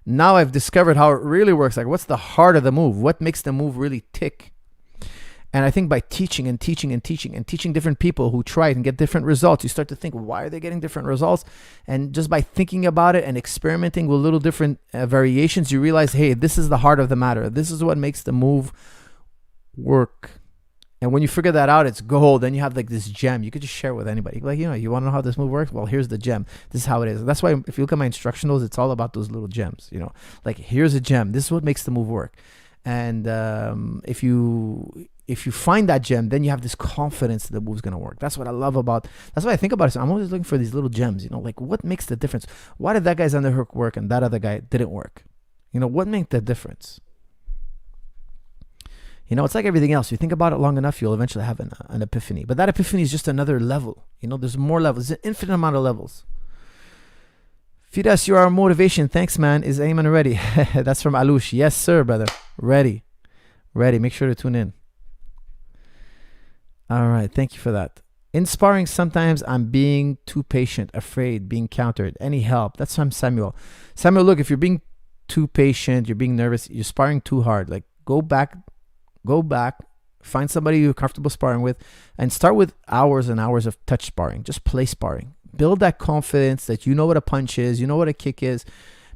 Now I've discovered how it really works. What's the heart of the move? What makes the move really tick? And I think by teaching and teaching and teaching and teaching different people who try it and get different results, you start to think, why are they getting different results? And just by thinking about it and experimenting with little different variations, you realize, hey, this is the heart of the matter. This is what makes the move work. And when you figure that out, it's gold. Then you have this gem. You could just share it with anybody. You want to know how this move works? Well, here's the gem. This is how it is. That's why if you look at my instructionals, it's all about those little gems. Here's a gem. This is what makes the move work. And if you find that gem, then you have this confidence that the move's going to work. That's what I love about, that's what I think about it. So I'm always looking for these little gems, what makes the difference? Why did that guy's underhook work and that other guy didn't work? What made the difference? It's like everything else. You think about it long enough, you'll eventually have an epiphany. But that epiphany is just another level. There's more levels. There's an infinite amount of levels. Fidas, you are motivation. Thanks, man. Is Ayman ready? That's from Alush. Yes, sir, brother. Ready. Make sure to tune in. All right. Thank you for that. In sparring, sometimes I'm being too patient, afraid, being countered. Any help? That's from Samuel. Samuel, look, if you're being too patient, you're being nervous, you're sparring too hard. Go back, find somebody you're comfortable sparring with, and start with hours and hours of touch sparring. Just play sparring. Build that confidence that you know what a punch is, you know what a kick is.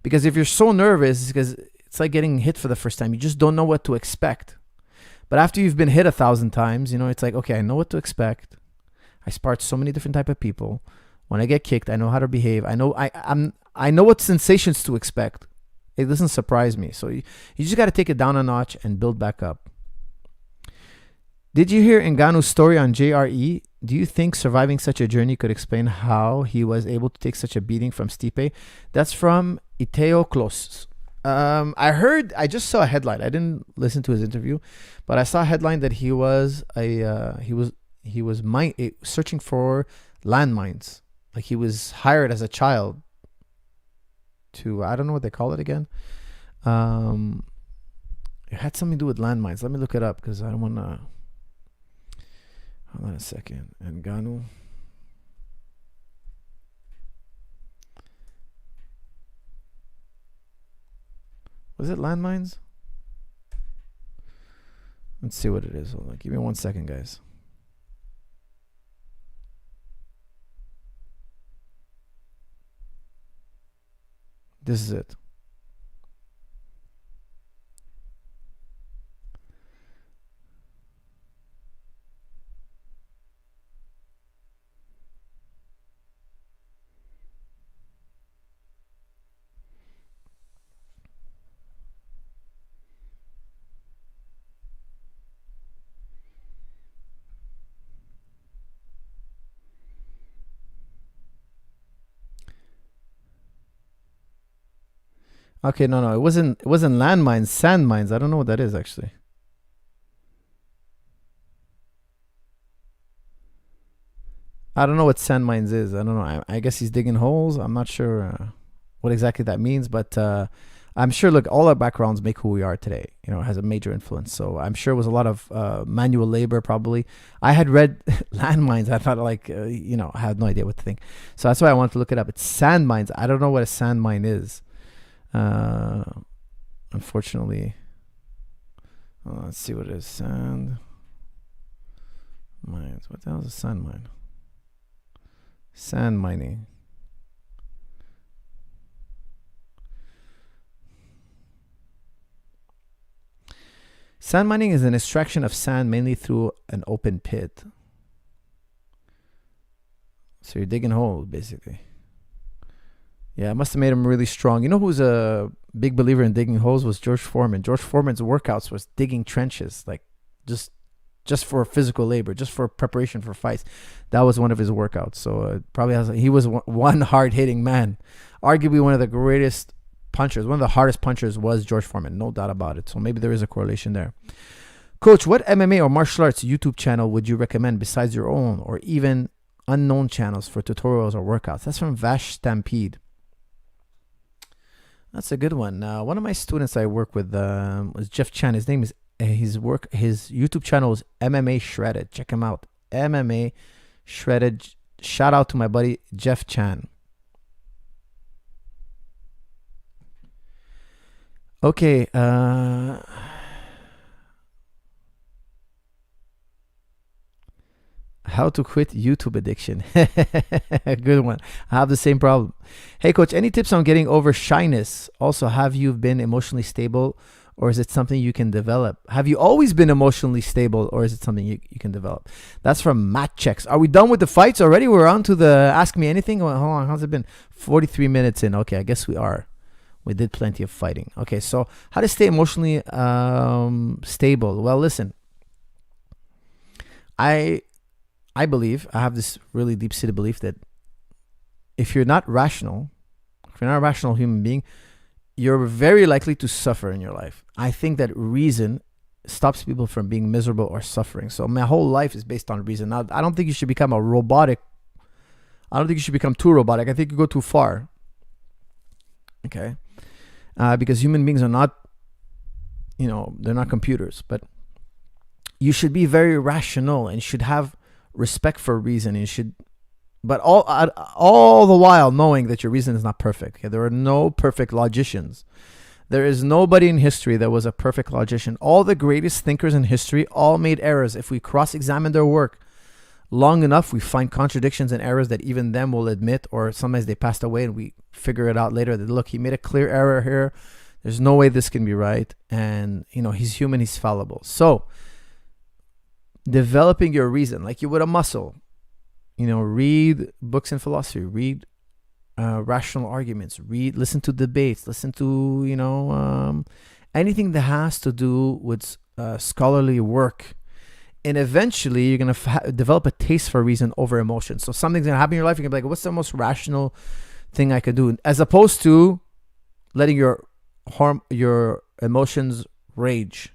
Because if you're so nervous, because it's like getting hit for the first time. You just don't know what to expect. But after you've been hit 1,000 times, it's like, okay, I know what to expect. I sparred so many different type of people. When I get kicked, I know how to behave. I know I know what sensations to expect. It doesn't surprise me. So you just got to take it down a notch and build back up. Did you hear Ngannou's story on JRE? Do you think surviving such a journey could explain how he was able to take such a beating from Stipe? That's from Iteo Klos. I just saw a headline. I didn't listen to his interview, but I saw a headline that he was searching for landmines. Like he was hired as a child to, I don't know what they call it again. It had something to do with landmines. Let me look it up because I don't want to. Hold on a second. Ngannou. Was it landmines? Let's see what it is. Hold on. Give me 1 second, guys. This is it. Okay, no, it wasn't landmines, sand mines. I don't know what that is actually. I don't know what sand mines is. I don't know. I guess he's digging holes. I'm not sure what exactly that means, but I'm sure. Look, all our backgrounds make who we are today. You know, it has a major influence. So I'm sure it was a lot of manual labor. Probably. I had read landmines. I thought like I had no idea what to think. So that's why I wanted to look it up. It's sand mines. I don't know what a sand mine is. Unfortunately, let's see what it is. Sand mines. What the hell is a sand mine? Sand mining. Sand mining is an extraction of sand mainly through an open pit. So you're digging holes, basically. Yeah, it must have made him really strong. You know who's a big believer in digging holes was George Foreman. George Foreman's workouts was digging trenches, like just for physical labor, just for preparation for fights. That was one of his workouts. So he was one hard-hitting man. Arguably one of the greatest punchers. One of the hardest punchers was George Foreman, no doubt about it. So maybe there is a correlation there. Coach, what MMA or martial arts YouTube channel would you recommend besides your own or even unknown channels for tutorials or workouts? That's from Vash Stampede. That's a good one. One of my students I work with was Jeff Chan. His name is his YouTube channel is MMA Shredded. Check him out. MMA Shredded. Shout out to my buddy Jeff Chan. Okay. How to quit YouTube addiction. Good one. I have the same problem. Hey, Coach, any tips on getting over shyness? Also, have you been emotionally stable or is it something you can develop? Have you always been emotionally stable or is it something you can develop? That's from Matt Checks. Are we done with the fights already? We're on to the Ask Me Anything. Hold on. How's it been? 43 minutes in. Okay, I guess we are. We did plenty of fighting. Okay, so how to stay emotionally stable? Well, listen. I believe, I have this really deep-seated belief that if you're not rational, if you're not a rational human being, you're very likely to suffer in your life. I think that reason stops people from being miserable or suffering. So my whole life is based on reason. Now, I don't think you should become I don't think you should become too robotic. I think you go too far. Okay? Because human beings are not, they're not computers. But you should be very rational and should have respect for reason. You should, but all the while knowing that your reason is not perfect. Okay? There are no perfect logicians. There is nobody in history that was a perfect logician. All the greatest thinkers in history all made errors. If we cross-examine their work long enough, we find contradictions and errors that even them will admit, or sometimes they passed away and we figure it out later that, look, he made a clear error here. There's no way this can be right. And, he's human, he's fallible. So, developing your reason, like you would a muscle, read books in philosophy, read rational arguments, listen to debates, listen to, anything that has to do with scholarly work. And eventually you're going to develop a taste for reason over emotion. So something's going to happen in your life. You're going to be like, what's the most rational thing I can do? As opposed to letting your emotions rage.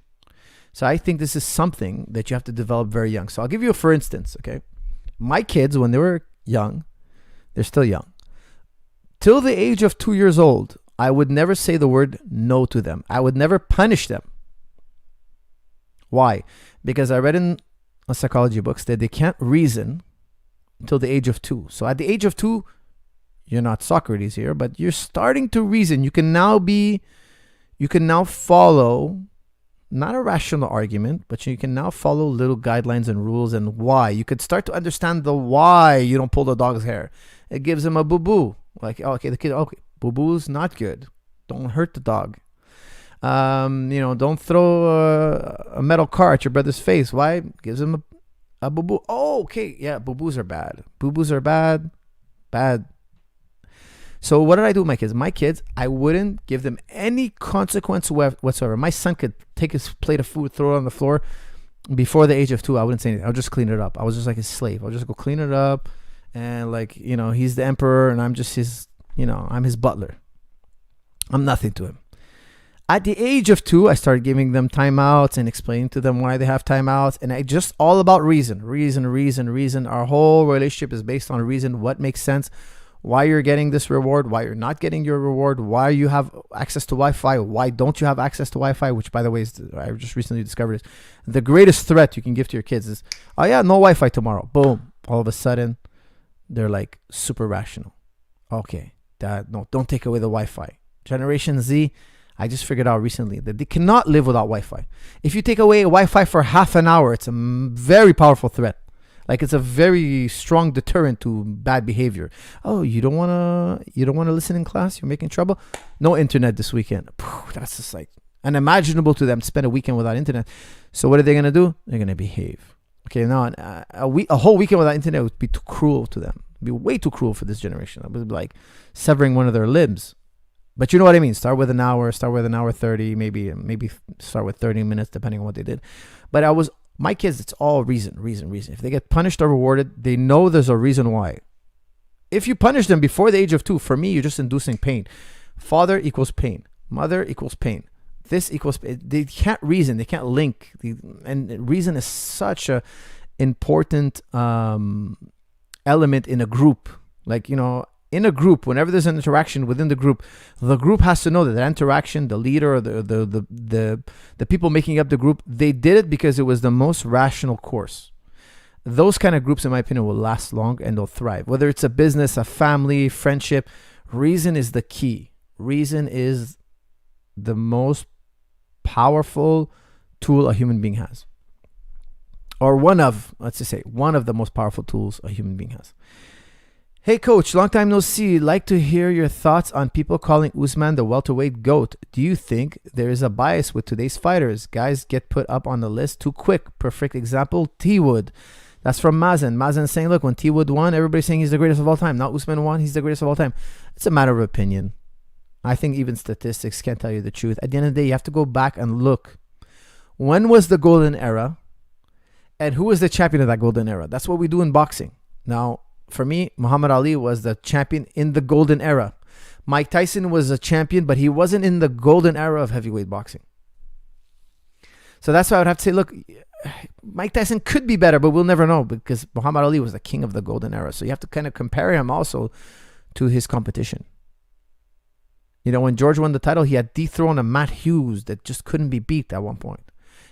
So I think this is something that you have to develop very young. So I'll give you for instance, okay? My kids, when they were young, They're still young. Till the age of 2 years old, I would never say the word no to them. I would never punish them. Why? Because I read in psychology books that they can't reason until the age of 2. So at the age of 2, you're not Socrates here, but you're starting to reason. You can now follow, not a rational argument, but you can now follow little guidelines and rules and why. You could start to understand the why you don't pull the dog's hair. It gives him a boo-boo. Like, okay, the kid, okay, boo-boo's not good. Don't hurt the dog. Don't throw a metal car at your brother's face. Why? Gives him a boo-boo. Oh, okay, yeah, boo-boos are bad. Boo-boos are bad. Bad. So what did I do with my kids? My kids, I wouldn't give them any consequence whatsoever. My son could take his plate of food, throw it on the floor. Before the age of 2, I wouldn't say anything. I would just clean it up. I was just like his slave. I would just go clean it up. And he's the emperor and I'm just his, I'm his butler. I'm nothing to him. At the age of 2, I started giving them timeouts and explaining to them why they have timeouts. And I just all about reason. Our whole relationship is based on reason. What makes sense? Why you're getting this reward, why you're not getting your reward, why you have access to Wi-Fi, why don't you have access to Wi-Fi, which, by the way, I just recently discovered is the greatest threat you can give to your kids is, oh yeah, no Wi-Fi tomorrow. Boom. All of a sudden, they're like super rational. Okay, Dad, no, don't take away the Wi-Fi. Generation Z, I just figured out recently that they cannot live without Wi-Fi. If you take away Wi-Fi for half an hour, it's a very powerful threat. Like it's a very strong deterrent to bad behavior. Oh, you don't wanna listen in class? You're making trouble? No internet this weekend. That's just like unimaginable to them to spend a weekend without internet. So what are they gonna do? They're gonna behave. Okay, now a whole weekend without internet would be too cruel to them. It'd be way too cruel for this generation. It would be like severing one of their limbs. But you know what I mean. Start with an hour 30, maybe start with 30 minutes, depending on what they did. But my kids, it's all reason. If they get punished or rewarded, they know there's a reason why. If you punish them before the age of 2, for me, you're just inducing pain. Father equals pain. Mother equals pain. This equals pain. They can't reason. They can't link. And reason is such a important element in a group. Like, in a group, whenever there's an interaction within the group has to know that interaction, the leader, or the people making up the group, they did it because it was the most rational course. Those kind of groups, in my opinion, will last long and they'll thrive. Whether it's a business, a family, friendship, reason is the key. Reason is the most powerful tool a human being has. Or one of the most powerful tools a human being has. Hey, Coach, long time no see. Like to hear your thoughts on people calling Usman the welterweight GOAT. Do you think there is a bias with today's fighters? Guys get put up on the list too quick. Perfect example, T-Wood. That's from Mazen. Mazen saying, look, when T-Wood won, everybody's saying he's the greatest of all time. Now Usman won, he's the greatest of all time. It's a matter of opinion. I think even statistics can't tell you the truth. At the end of the day, you have to go back and look. When was the golden era? And who was the champion of that golden era? That's what we do in boxing. Now, for me, Muhammad Ali was the champion in the golden era. Mike Tyson was a champion, but he wasn't in the golden era of heavyweight boxing. So that's why I would have to say, look, Mike Tyson could be better, but we'll never know because Muhammad Ali was the king of the golden era. So you have to kind of compare him also to his competition. When George won the title, he had dethroned a Matt Hughes that just couldn't be beat at one point.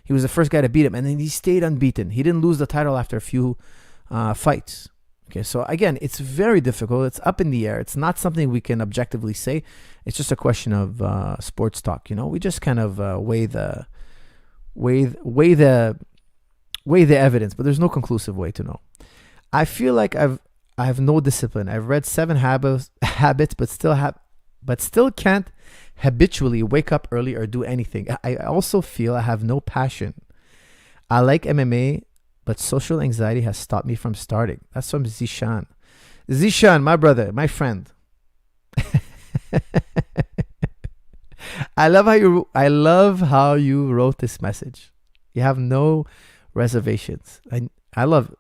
He was the first guy to beat him, and then he stayed unbeaten. He didn't lose the title after a few fights. Okay, so again, it's very difficult. It's up in the air. It's not something we can objectively say. It's just a question of sports talk. We just kind of weigh the evidence, but there's no conclusive way to know. I feel like I have no discipline. I've read 7 habits, but still can't habitually wake up early or do anything. I also feel I have no passion. I like MMA. But social anxiety has stopped me from starting. That's from Zishan. Zishan, my brother, my friend. I love how you wrote this message. You have no reservations. I love it.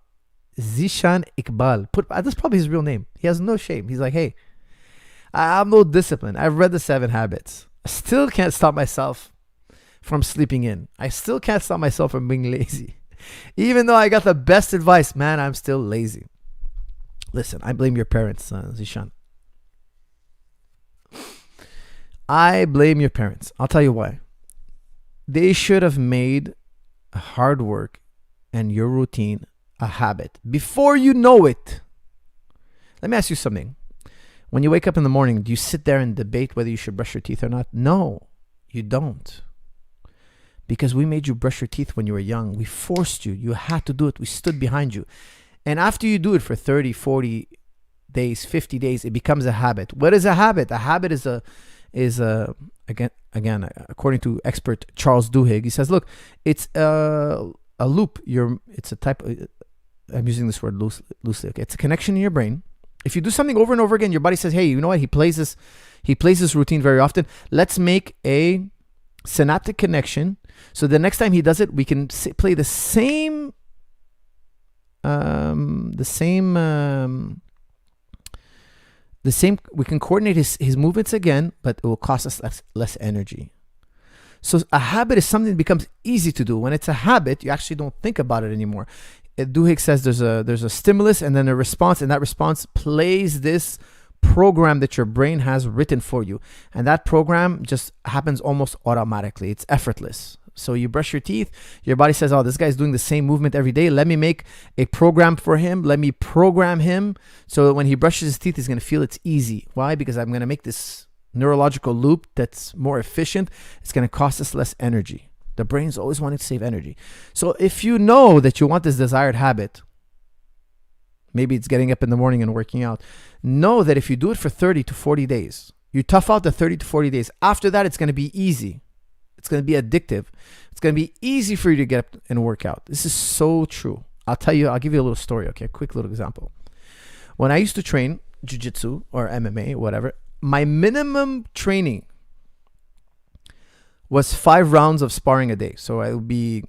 Zishan Iqbal. That's probably his real name. He has no shame. He's like, hey, I have no discipline. I've read the 7 habits. I still can't stop myself from sleeping in. I still can't stop myself from being lazy. Even though I got the best advice, man, I'm still lazy. Listen, I blame your parents, Zishan. I blame your parents. I'll tell you why. They should have made hard work and your routine a habit before you know it. Let me ask you something. When you wake up in the morning, do you sit there and debate whether you should brush your teeth or not? No, you don't. Because we made you brush your teeth when you were young. We forced you. You had to do it. We stood behind you. And after you do it for 30, 40 days, 50 days, it becomes a habit. What is a habit? A habit is again, according to expert Charles Duhigg, he says, look, it's a loop. It's a type of, I'm using this word loosely. Okay, it's a connection in your brain. If you do something over and over again, your body says, hey, you know what? He plays this routine very often. Let's make a synaptic connection. So the next time he does it, we can play the same we can coordinate his movements again, but it will cost us less energy. So a habit is something that becomes easy to do. When it's a habit, you actually don't think about it anymore. Duhigg says there's a stimulus and then a response, and that response plays this program that your brain has written for you. And that program just happens almost automatically. It's effortless. So you brush your teeth, your body says, oh, this guy's doing the same movement every day. Let me make a program for him. Let me program him so that when he brushes his teeth, he's going to feel it's easy. Why? Because I'm going to make this neurological loop that's more efficient. It's going to cost us less energy. The brain's always wanting to save energy. So if you know that you want this desired habit, maybe it's getting up in the morning and working out, know that if you do it for 30 to 40 days, you tough out the 30 to 40 days. After that, it's going to be easy. It's going to be addictive. It's going to be easy for you to get up and work out. This is so true. I'll give you a little story, okay? A quick little example. When I used to train jiu-jitsu or MMA, whatever, my minimum training was 5 rounds of sparring a day. So it would be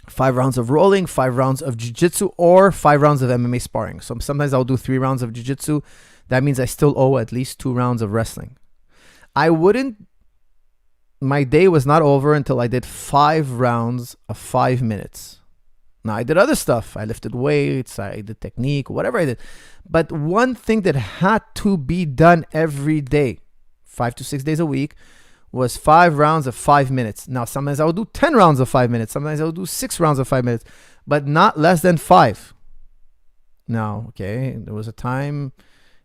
5 rounds of rolling, 5 rounds of jiu-jitsu, or 5 rounds of MMA sparring. So sometimes I'll do 3 rounds of jiu-jitsu. That means I still owe at least 2 rounds of wrestling. My day was not over until I did 5 rounds of 5 minutes. Now, I did other stuff. I lifted weights, I did technique, whatever I did. But one thing that had to be done every day, 5 to 6 days a week, was 5 rounds of 5 minutes. Now, sometimes I would do 10 rounds of 5 minutes. Sometimes I would do 6 rounds of 5 minutes, but not less than 5. Now, okay, there was a time,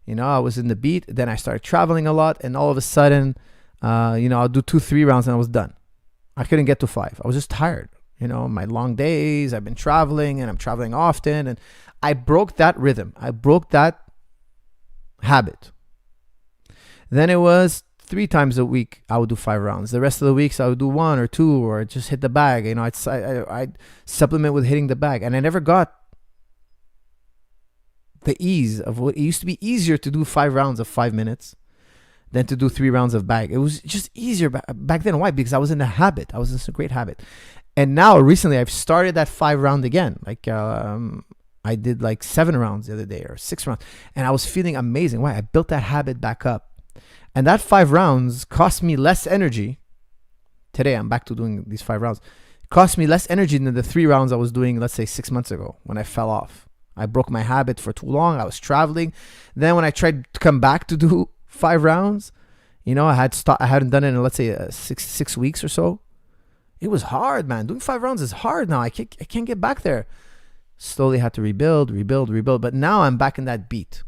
I was in the beat. Then I started traveling a lot, and all of a sudden, I'll do 2-3 rounds and I was done. I couldn't get to 5. I was just tired. My long days, I've been traveling and I'm traveling often, and I broke that rhythm. I broke that habit. Then it was 3 times a week I would do 5 rounds. The rest of the weeks I would do 1 or 2 or just hit the bag. I'd supplement with hitting the bag, and I never got the ease of what it used to be easier to do 5 rounds of 5 minutes than to do 3 rounds of bag. It was just easier back then. Why? Because I was in the habit. I was in a great habit. And now recently I've started that 5 round again. I did like 7 rounds the other day or 6 rounds, and I was feeling amazing. Why? I built that habit back up. And that 5 rounds cost me less energy. Today I'm back to doing these 5 rounds. It cost me less energy than the 3 rounds I was doing, let's say 6 months ago when I fell off. I broke my habit for too long. I was traveling. Then when I tried to come back to do 5 rounds, I hadn't done it in, let's say, 6 weeks or so. It was hard, man. Doing 5 rounds is hard now. I can't get back there. Slowly had to rebuild. But now I'm back in that beat.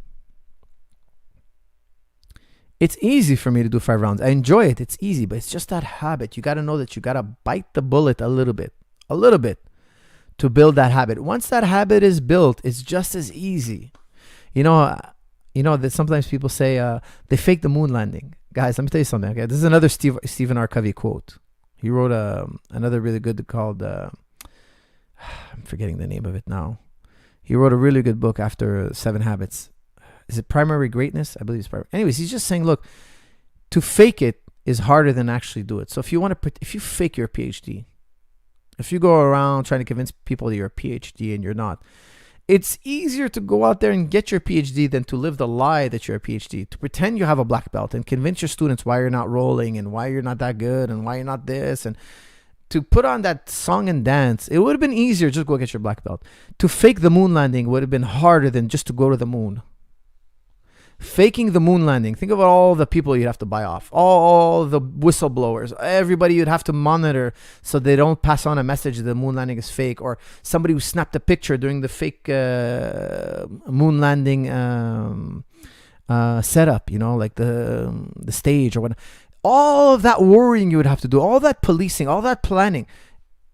It's easy for me to do 5 rounds. I enjoy it. It's easy, but it's just that habit. You got to know that you got to bite the bullet a little bit to build that habit. Once that habit is built, it's just as easy. That sometimes people say they fake the moon landing. Guys, let me tell you something. Okay, this is another Stephen R. Covey quote. He wrote another really good called I'm forgetting the name of it now. He wrote a really good book after 7 Habits. Is it Primary Greatness? I believe it's primary. Anyways, he's just saying, look, to fake it is harder than actually do it. So if you fake your PhD, if you go around trying to convince people that you're a PhD and you're not, it's easier to go out there and get your PhD than to live the lie that you're a PhD, to pretend you have a black belt and convince your students why you're not rolling and why you're not that good and why you're not this. And to put on that song and dance, it would have been easier. Just go get your black belt. To fake the moon landing would have been harder than just to go to the moon. Faking the moon landing. Think about all the people you'd have to buy off. All the whistleblowers. Everybody you'd have to monitor so they don't pass on a message that the moon landing is fake. Or somebody who snapped a picture during the fake moon landing setup, you know, like the stage or whatnot. All of that worrying you would have to do. All that policing. All that planning.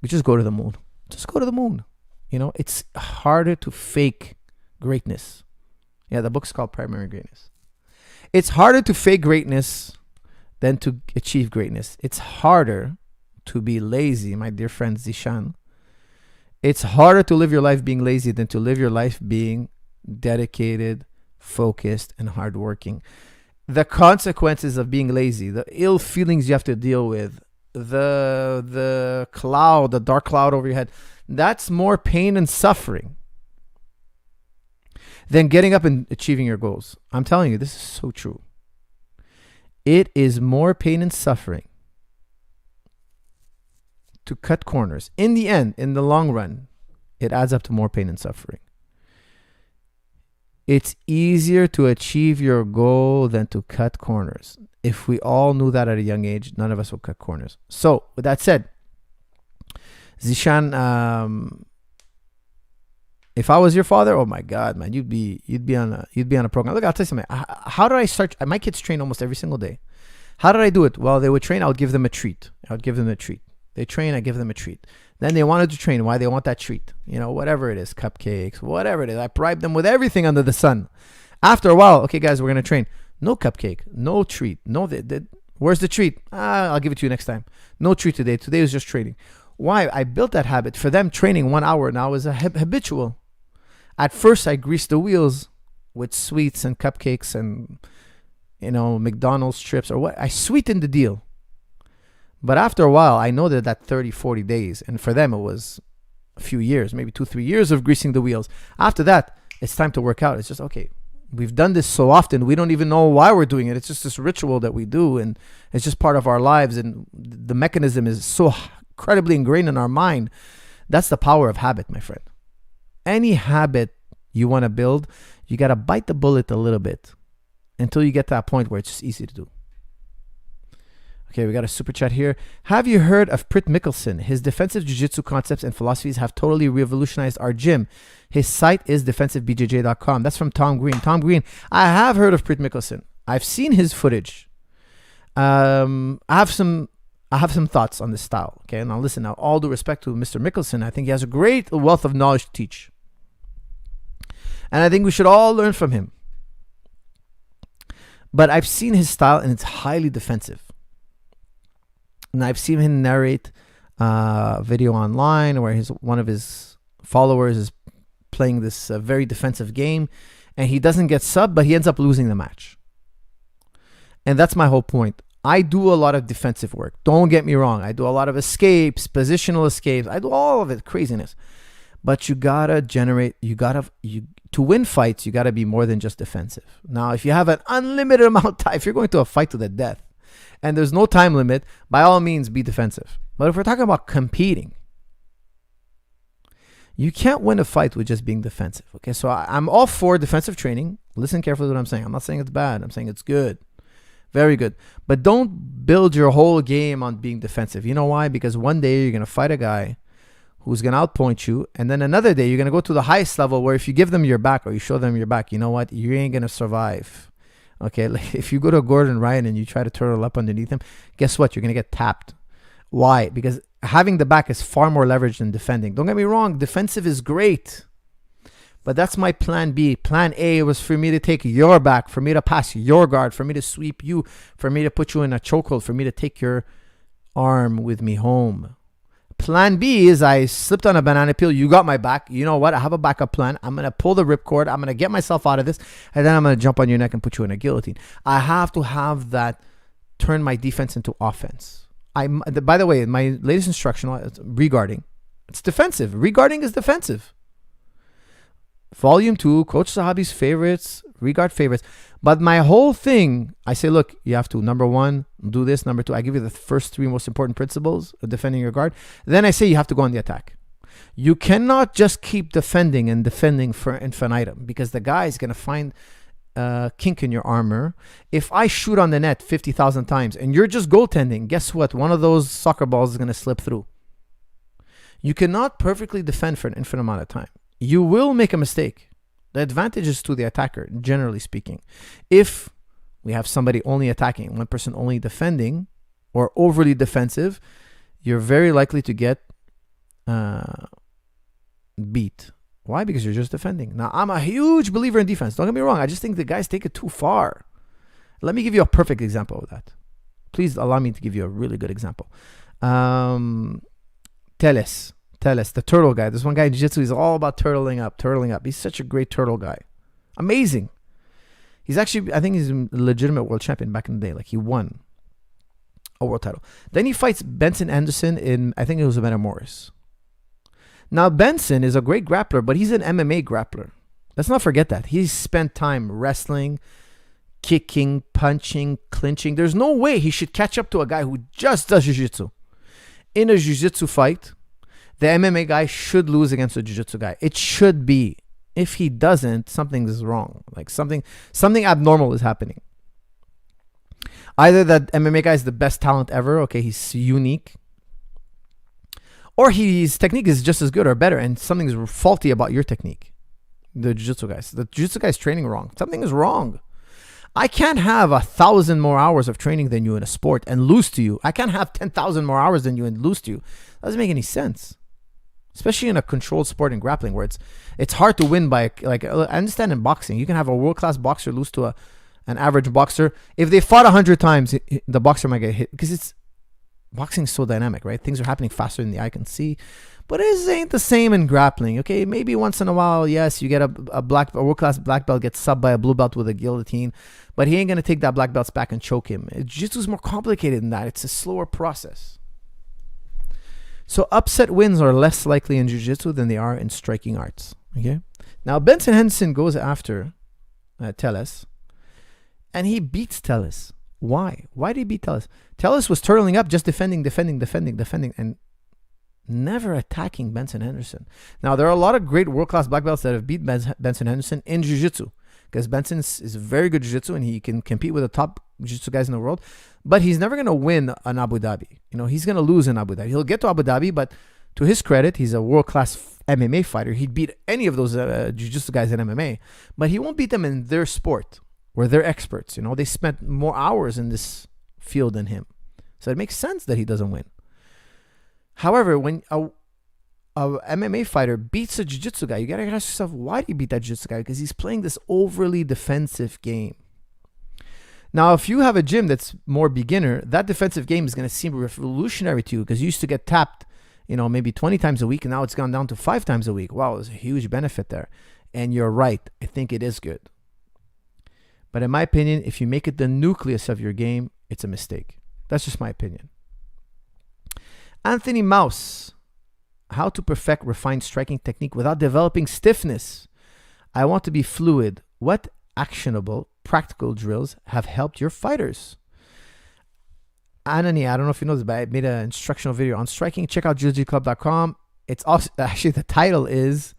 You just go to the moon. Just go to the moon. You know, it's harder to fake greatness. Yeah, the book's called Primary Greatness. It's harder to fake greatness than to achieve greatness. It's harder to be lazy, my dear friend Zishan. It's harder to live your life being lazy than to live your life being dedicated, focused, and hardworking. The consequences of being lazy, the ill feelings you have to deal with, the cloud, the dark cloud over your head, that's more pain and suffering than getting up and achieving your goals. I'm telling you, this is so true. It is more pain and suffering to cut corners. In the end, in the long run, it adds up to more pain and suffering. It's easier to achieve your goal than to cut corners. If we all knew that at a young age, none of us would cut corners. So, with that said, Zishan, if I was your father, oh my God, man, you'd be on a program. Look, I'll tell you something. How did I start? My kids train almost every single day. How did I do it? Well, they would train. I would give them a treat. They train. I give them a treat. Then they wanted to train. Why? They want that treat. You know, whatever it is, cupcakes, whatever it is. I bribe them with everything under the sun. After a while, okay, guys, we're gonna train. No cupcake, no treat, no. Where's the treat? I'll give it to you next time. No treat today. Today was just training. Why? I built that habit. For them, training 1 hour now is a habitual. At first, I greased the wheels with sweets and cupcakes and, you know, McDonald's strips or what. I sweetened the deal. But after a while, I know that 30, 40 days. And for them, it was a few years, maybe 2-3 years of greasing the wheels. After that, it's time to work out. It's just, okay, we've done this so often. We don't even know why we're doing it. It's just this ritual that we do. And it's just part of our lives. And the mechanism is so incredibly ingrained in our mind. That's the power of habit, my friend. Any habit you want to build, you got to bite the bullet a little bit until you get to that point where it's just easy to do. Okay, we got a super chat here. Have you heard of Prit Mickelson? His defensive jiu-jitsu concepts and philosophies have totally revolutionized our gym. His site is defensivebjj.com. That's from Tom Green. Tom Green, I have heard of Prit Mickelson. I've seen his footage. I have some thoughts on this style. Okay, now listen. Now, all due respect to Mr. Mickelson, I think he has a great wealth of knowledge to teach. And I think we should all learn from him. But I've seen his style, and it's highly defensive. And I've seen him narrate a video online where one of his followers is playing this very defensive game, and he doesn't get subbed, but he ends up losing the match. And that's my whole point. I do a lot of defensive work. Don't get me wrong. I do a lot of escapes, positional escapes. I do all of it, craziness. But you gotta generate, to win fights, you gotta be more than just defensive. Now, if you have an unlimited amount of time, if you're going to a fight to the death, and there's no time limit, by all means, be defensive. But if we're talking about competing, you can't win a fight with just being defensive. Okay, so I'm all for defensive training. Listen carefully to what I'm saying. I'm not saying it's bad. I'm saying it's good. Very good. But don't build your whole game on being defensive. You know why? Because one day you're going to fight a guy who's going to outpoint you. And then another day you're going to go to the highest level where if you give them your back or you show them your back, you know what? You ain't going to survive. Okay, like if you go to Gordon Ryan and you try to turtle up underneath him, guess what? You're going to get tapped. Why? Because having the back is far more leverage than defending. Don't get me wrong. Defensive is great. But that's my plan B. Plan A was for me to take your back, for me to pass your guard, for me to sweep you, for me to put you in a chokehold, for me to take your arm with me home. Plan B is I slipped on a banana peel. You got my back. You know what? I have a backup plan. I'm going to pull the ripcord. I'm going to get myself out of this. And then I'm going to jump on your neck and put you in a guillotine. I have to have that turn my defense into offense. By the way, my latest instructional regarding, it's defensive. Regarding is defensive. Volume 2, Coach Zahabi's favorites, regard favorites. But my whole thing, I say, look, you have to, number one, do this. Number two, I give you the first 3 most important principles of defending your guard. Then I say you have to go on the attack. You cannot just keep defending and defending for infinitum, because the guy is going to find a kink in your armor. If I shoot on the net 50,000 times and you're just goaltending, guess what? One of those soccer balls is going to slip through. You cannot perfectly defend for an infinite amount of time. You will make a mistake. The advantage is to the attacker, generally speaking. If we have somebody only attacking, one person only defending, or overly defensive, you're very likely to get beat. Why? Because you're just defending. Now, I'm a huge believer in defense. Don't get me wrong. I just think the guys take it too far. Let me give you a perfect example of that. Please allow me to give you a really good example. Teles, the turtle guy. This one guy in jiu-jitsu, he's all about turtling up. He's such a great turtle guy. Amazing. He's actually, I think he's a legitimate world champion back in the day. Like, he won a world title. Then he fights Benson Anderson in, I think it was a Metamoris. Now, Benson is a great grappler, but he's an MMA grappler. Let's not forget that. He's spent time wrestling, kicking, punching, clinching. There's no way he should catch up to a guy who just does jiu-jitsu. In a jiu-jitsu fight, the MMA guy should lose against a jiu-jitsu guy. It should be. If he doesn't, something is wrong. Like something abnormal is happening. Either that MMA guy is the best talent ever. Okay, he's unique. Or his technique is just as good or better, and something is faulty about your technique. The jiu-jitsu guys. The jiu-jitsu guy is training wrong. Something is wrong. I can't have 1,000 more hours of training than you in a sport and lose to you. I can't have 10,000 more hours than you and lose to you. That doesn't make any sense. Especially in a controlled sport in grappling, where it's hard to win by, like, I understand in boxing. You can have a world-class boxer lose to an average boxer. If they fought 100 times, the boxer might get hit, because boxing is so dynamic, right? Things are happening faster than the eye can see. But it ain't the same in grappling, okay? Maybe once in a while, yes, you get a world-class black belt gets subbed by a blue belt with a guillotine, but he ain't going to take that black belt's back and choke him. Jiu-jitsu is more complicated than that. It's a slower process. So upset wins are less likely in jiu-jitsu than they are in striking arts, okay? Now, Benson Henderson goes after Teles, and he beats Teles. Why? Why did he beat Teles? Teles was turtling up, just defending, and never attacking Benson Henderson. Now, there are a lot of great world-class black belts that have beat Benson Henderson in jiu-jitsu, because Benson is very good jiu-jitsu and he can compete with the top jiu-jitsu guys in the world, but he's never going to win in Abu Dhabi. You know, he's going to lose in Abu Dhabi. He'll get to Abu Dhabi, but to his credit, he's a world-class MMA fighter. He'd beat any of those jiu-jitsu guys in MMA, but he won't beat them in their sport, where they're experts. You know, they spent more hours in this field than him. So it makes sense that he doesn't win. However, when a MMA fighter beats a jiu-jitsu guy, you got to ask yourself, why did he beat that jiu-jitsu guy? Because he's playing this overly defensive game. Now, if you have a gym that's more beginner, that defensive game is going to seem revolutionary to you, because you used to get tapped, you know, maybe 20 times a week, and now it's gone down to 5 times a week. Wow, there's a huge benefit there. And you're right. I think it is good. But in my opinion, if you make it the nucleus of your game, it's a mistake. That's just my opinion. Anthony Mouse, how to perfect refined striking technique without developing stiffness. I want to be fluid. What actionable, practical drills have helped your fighters? Anani, I don't know if you know this, but I made an instructional video on striking. Check out jiu-jitsuclub.com. It's also, actually, the title is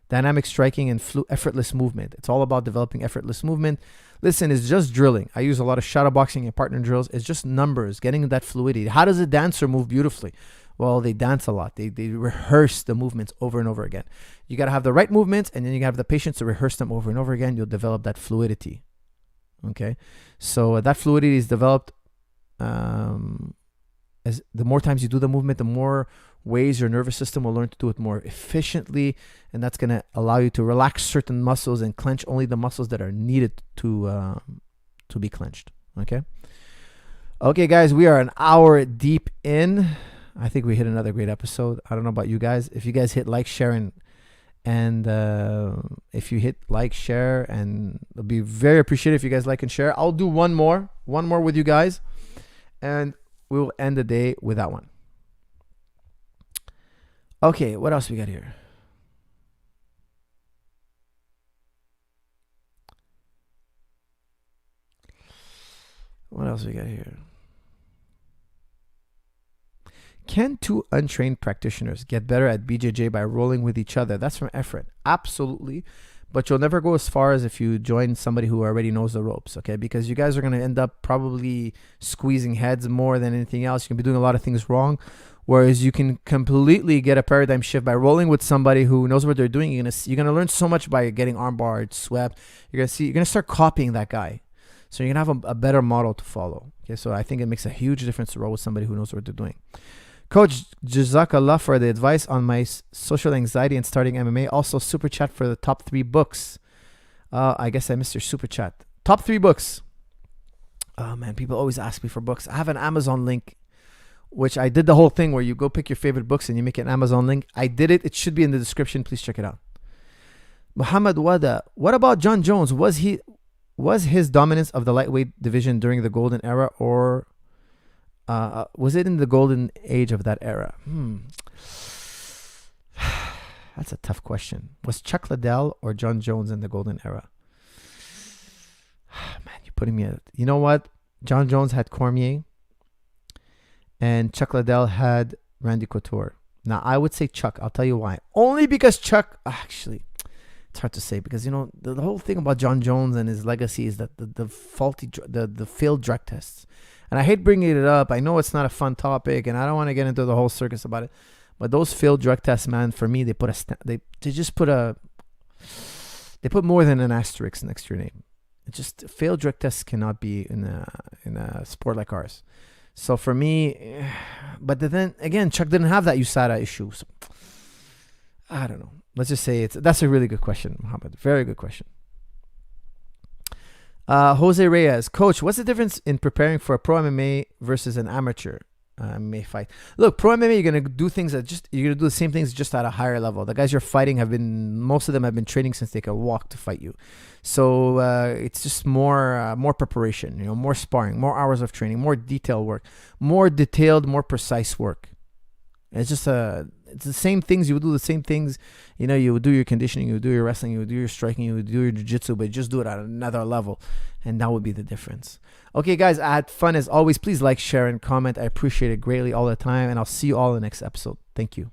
Dynamic Striking and Effortless Movement. It's all about developing effortless movement. Listen, it's just drilling. I use a lot of shadow boxing and partner drills. It's just numbers, getting that fluidity. How does a dancer move beautifully? Well, they dance a lot. They rehearse the movements over and over again. You got to have the right movements, and then you got to have the patience to rehearse them over and over again. You'll develop that fluidity. Okay? So that fluidity is developed as the more times you do the movement, the more ways your nervous system will learn to do it more efficiently, and that's going to allow you to relax certain muscles and clench only the muscles that are needed to be clenched. Okay, guys, we are an hour deep in. I think we hit another great episode. I don't know about you guys. If you guys hit like, share, and if you hit like, share, and it'll be very appreciated if you guys like and share. I'll do one more with you guys, and we will end the day with that one. Okay, what else we got here? What else we got here? Can two untrained practitioners get better at BJJ by rolling with each other? That's from Efren. Absolutely. But you'll never go as far as if you join somebody who already knows the ropes, okay? Because you guys are going to end up probably squeezing heads more than anything else. You can be doing a lot of things wrong. Whereas you can completely get a paradigm shift by rolling with somebody who knows what they're doing. You're gonna learn so much by getting armbarred, swept. You're gonna start copying that guy. So you're gonna have a better model to follow. Okay, so I think it makes a huge difference to roll with somebody who knows what they're doing. Coach, Jazakallah for the advice on my social anxiety and starting MMA. Also, super chat for the top 3 books. I guess I missed your super chat. Top 3 books. Oh man, people always ask me for books. I have an Amazon link, which I did the whole thing where you go pick your favorite books and you make an Amazon link. I did it. It should be in the description. Please check it out. Muhammad Wada. What about John Jones? Was his dominance of the lightweight division during the golden era, or was it in the golden age of that era? That's a tough question. Was Chuck Liddell or John Jones in the golden era? Man, you're putting me at... You know what? John Jones had Cormier, and Chuck Liddell had Randy Couture. Now, I would say Chuck. I'll tell you why. Only because Chuck... Actually, it's hard to say because, you know, the whole thing about John Jones and his legacy is that the failed drug tests. And I hate bringing it up. I know it's not a fun topic, and I don't want to get into the whole circus about it. But those failed drug tests, man, for me, they put more than an asterisk next to your name. It just failed drug tests cannot be in a sport like ours. So for me, but then again, Chuck didn't have that USADA issue. So I don't know. Let's just say that's a really good question, Mohammed. Very good question. Jose Reyes, Coach, what's the difference in preparing for a pro MMA versus an amateur MMA fight? Look, pro MMA, you're gonna do the same things just at a higher level. The guys you're fighting most of them have been training since they could walk to fight you. So it's just more preparation, more sparring, more hours of training, more detailed work, more detailed, more precise work. It's just it's the same things. You would do the same things. You would do your conditioning, you would do your wrestling, you would do your striking, you would do your jiu-jitsu, but just do it at another level. And that would be the difference. Okay, guys, I had fun as always. Please like, share, and comment. I appreciate it greatly all the time. And I'll see you all in the next episode. Thank you.